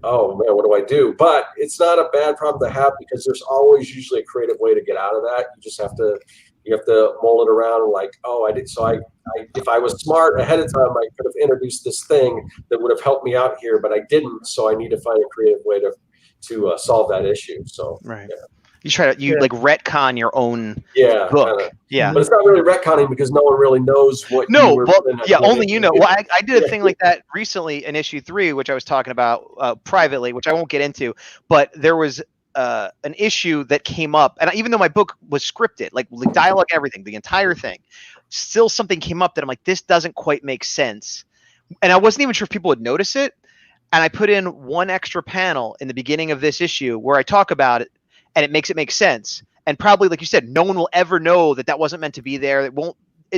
A: oh man, what do I do? But it's not a bad problem to have, because there's always usually a creative way to get out of that. You just have to mull it around and like, oh, I did. So if I was smart ahead of time, I could have introduced this thing that would have helped me out here, but I didn't. So I need to find a creative way to solve that issue. So
C: right. Yeah. You like retcon your own book.
A: Kinda.
C: Yeah.
A: But it's not really retconning, because no one really knows what.
C: Only you know. Well, I did a thing like that recently in issue 3, which I was talking about privately, which I won't get into, but there was an issue that came up, and even though my book was scripted, like dialogue, everything, the entire thing, still something came up that I'm like, this doesn't quite make sense, and I wasn't even sure if people would notice it, and I put in one extra panel in the beginning of this issue where I talk about it, and it makes sense, and probably, like you said, no one will ever know that wasn't meant to be there.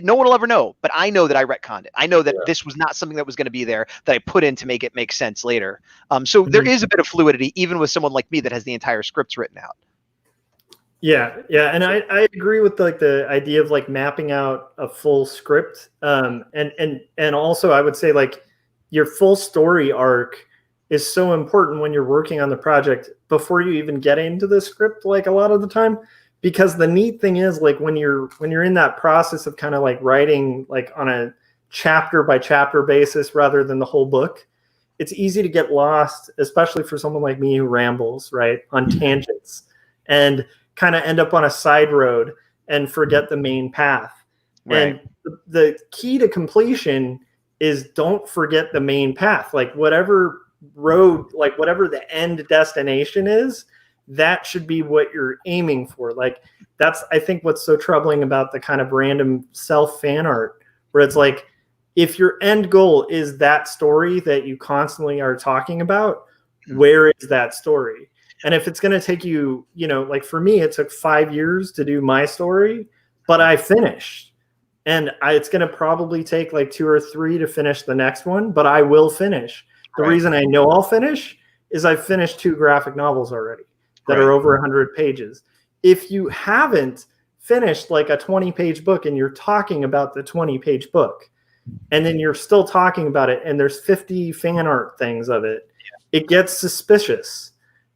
C: No one will ever know, but I know that I retconned it. I know that this was not something that was going to be there, that I put in to make it make sense later. So there is a bit of fluidity, even with someone like me that has the entire scripts written out.
B: Yeah, and I agree with like the idea of like mapping out a full script, and also I would say like your full story arc is so important when you're working on the project before you even get into the script, like a lot of the time. Because the neat thing is, like when you're in that process of kind of like writing like on a chapter by chapter basis rather than the whole book, it's easy to get lost, especially for someone like me who rambles, right, on tangents and kind of end up on a side road and forget the main path. Right. And the key to completion is don't forget the main path. Like whatever road, like whatever the end destination is, that should be what you're aiming for. Like that's, I think, what's so troubling about the kind of random self fan art, where it's like, if your end goal is that story that you constantly are talking about, where is that story? And if it's going to take you, like for me, it took 5 years to do my story, but I finished. And it's going to probably take like 2 or 3 to finish the next one, but I will finish. The reason I know I'll finish is I've finished 2 graphic novels already that are over 100 pages. If you haven't finished like a 20-page book and you're talking about the 20-page book, and then you're still talking about it, and there's 50 fan art things of it, it gets suspicious.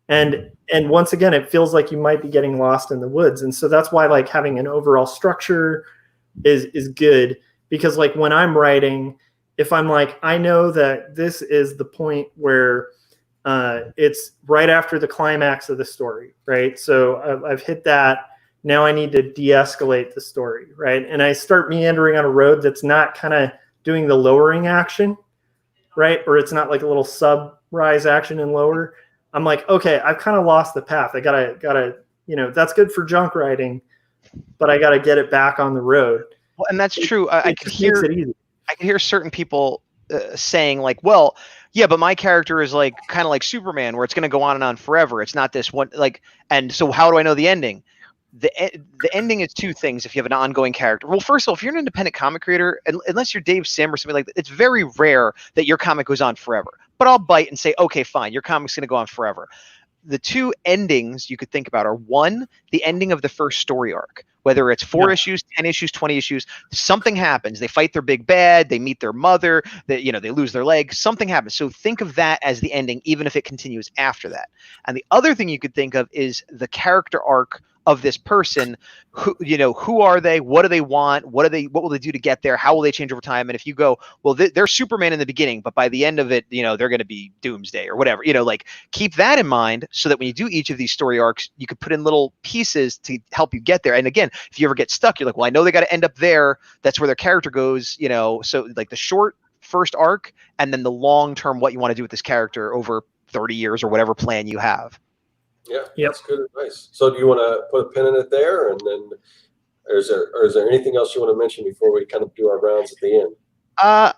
B: And once again, it feels like you might be getting lost in the woods. And so that's why like having an overall structure is good, because like when I'm writing, if I'm like, I know that this is the point where it's right after the climax of the story, right? So I've hit that. Now I need to de-escalate the story, right? And I start meandering on a road that's not kind of doing the lowering action, right? Or it's not like a little sub-rise action and lower. I'm like, okay, I've kind of lost the path. I gotta, that's good for junk writing, but I gotta get it back on the road.
C: Well, and that's true. I can hear certain people saying like, well, yeah, but my character is like kind of like Superman, where it's going to go on and on forever. It's not this one, like, and so how do I know the ending? The ending is 2 things if you have an ongoing character. Well, first of all, if you're an independent comic creator, unless you're Dave Sim or something like that, it's very rare that your comic goes on forever. But I'll bite and say, okay, fine, your comic's going to go on forever. The 2 endings you could think about are, 1, the ending of the first story arc. Whether it's 4 issues, 10 issues, 20 issues, something happens. They fight their big bad. They meet their mother. They lose their leg. Something happens. So think of that as the ending, even if it continues after that. And the other thing you could think of is the character arc of this person. Who are they? What do they want? What will they do to get there? How will they change over time? And if you go, well, they're Superman in the beginning, but by the end of it, they're going to be Doomsday or whatever. Like keep that in mind, so that when you do each of these story arcs, you could put in little pieces to help you get there. And again, if you ever get stuck, you're like, well, I know they got to end up there. That's where their character goes, you know. So like the short first arc, and then the long term, what you want to do with this character over 30 years or whatever plan you have.
A: Yeah, that's good advice. So do you want to put a pin in it there, and then is there anything else you want to mention before we kind of do our rounds at the end?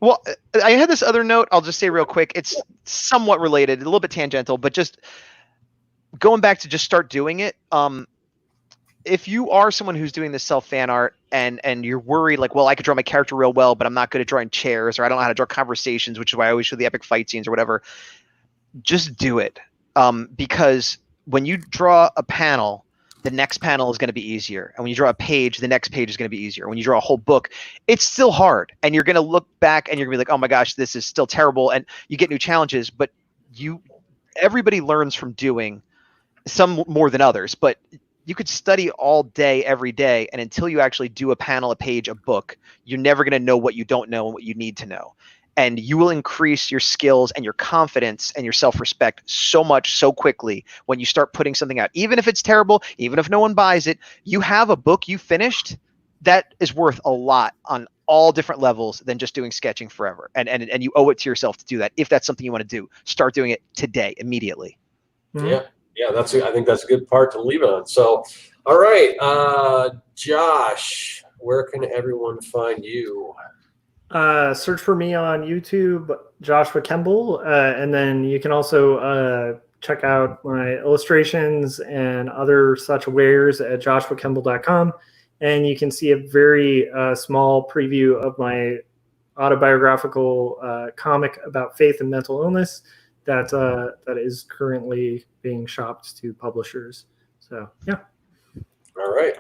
C: Well, I had this other note. I'll just say real quick. It's somewhat related, a little bit tangential, but just going back to just start doing it. If you are someone who's doing this self fan art and you're worried, like, well, I could draw my character real well, but I'm not good at drawing chairs, or I don't know how to draw conversations, which is why I always show the epic fight scenes or whatever. Just do it. Because when you draw a panel, the next panel is going to be easier. And when you draw a page, the next page is going to be easier. When you draw a whole book, it's still hard. And you're going to look back and you're going to be like, oh my gosh, this is still terrible. And you get new challenges, but everybody learns from doing, some more than others, but you could study all day, every day. And until you actually do a panel, a page, a book, you're never going to know what you don't know and what you need to know. And you will increase your skills and your confidence and your self-respect so much, so quickly when you start putting something out. Even if it's terrible, even if no one buys it, you have a book you finished that is worth a lot on all different levels than just doing sketching forever. And you owe it to yourself to do that. If that's something you want to do, start doing it today, immediately.
A: Yeah, I think that's a good part to leave it on. So, all right, Josh, where can everyone find you?
B: Search for me on YouTube, Joshua Kemble, and then you can also check out my illustrations and other such wares at joshuakemble.com, and you can see a very small preview of my autobiographical comic about faith and mental illness that is currently being shopped to publishers. So yeah. All
A: right,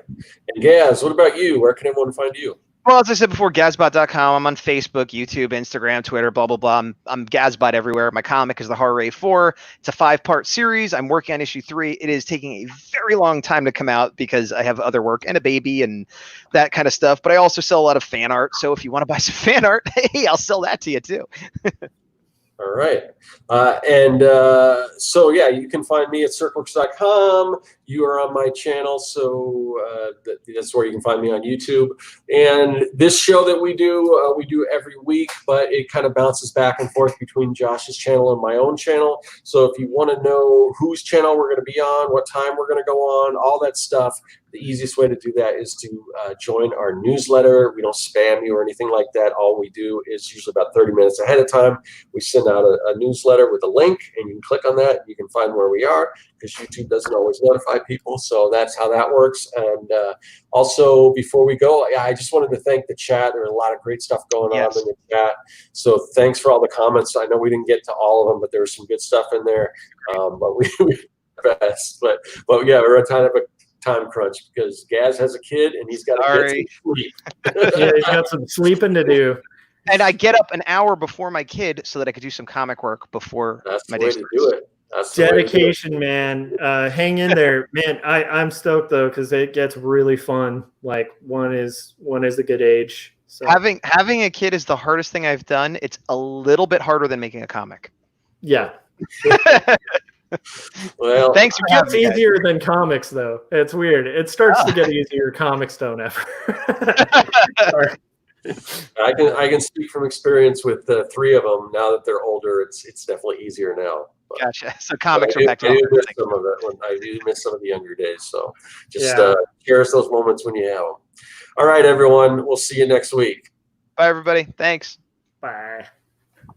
A: and Gaz, what about you? Where can everyone find you?
C: Well, as I said before, Gazbot.com. I'm on Facebook, YouTube, Instagram, Twitter, blah, blah, blah. I'm Gazbot everywhere. My comic is The Horror Ray 4. It's a 5-part series. I'm working on issue 3. It is taking a very long time to come out because I have other work and a baby and that kind of stuff. But I also sell a lot of fan art. So if you want to buy some fan art, hey, I'll sell that to you too.
A: All right. So, yeah, you can find me at circlworks.com. You are on my channel, so that's where you can find me on YouTube. And this show that we do every week, but it kind of bounces back and forth between Josh's channel and my own channel. So if you want to know whose channel we're going to be on, what time we're going to go on, all that stuff, the easiest way to do that is to join our newsletter. We don't spam you or anything like that. All we do is usually about 30 minutes ahead of time, we send out a newsletter with a link, and you can click on that. You can find where we are, because YouTube doesn't always notify people. So that's how that works. And also, before we go, I just wanted to thank the chat. There's a lot of great stuff going on in the chat. So thanks for all the comments. I know we didn't get to all of them, but there was some good stuff in there. But we best. But yeah, we're at kind of a time crunch because Gaz has a kid and he's got to get some sleep.
B: Yeah, he's got some sleeping to do.
C: And I get up an hour before my kid so that I could do some comic work before my day starts. That's the way to do it.
B: That's dedication, man. Hang in there, man. I'm stoked though because it gets really fun. Like one is a good age. So
C: having a kid is the hardest thing I've done. It's a little bit harder than making a comic.
B: Yeah.
C: Well, thanks for having me.
B: It's easier than comics, though. It's weird. It starts to get easier. Comics don't ever.
A: I can speak from experience with 3 of them. Now that they're older, it's definitely easier now. But,
C: gotcha. So comics are back to
A: I do miss some of the younger days. So just cherish those moments when you have them. All right, everyone. We'll see you next week.
C: Bye, everybody. Thanks.
B: Bye.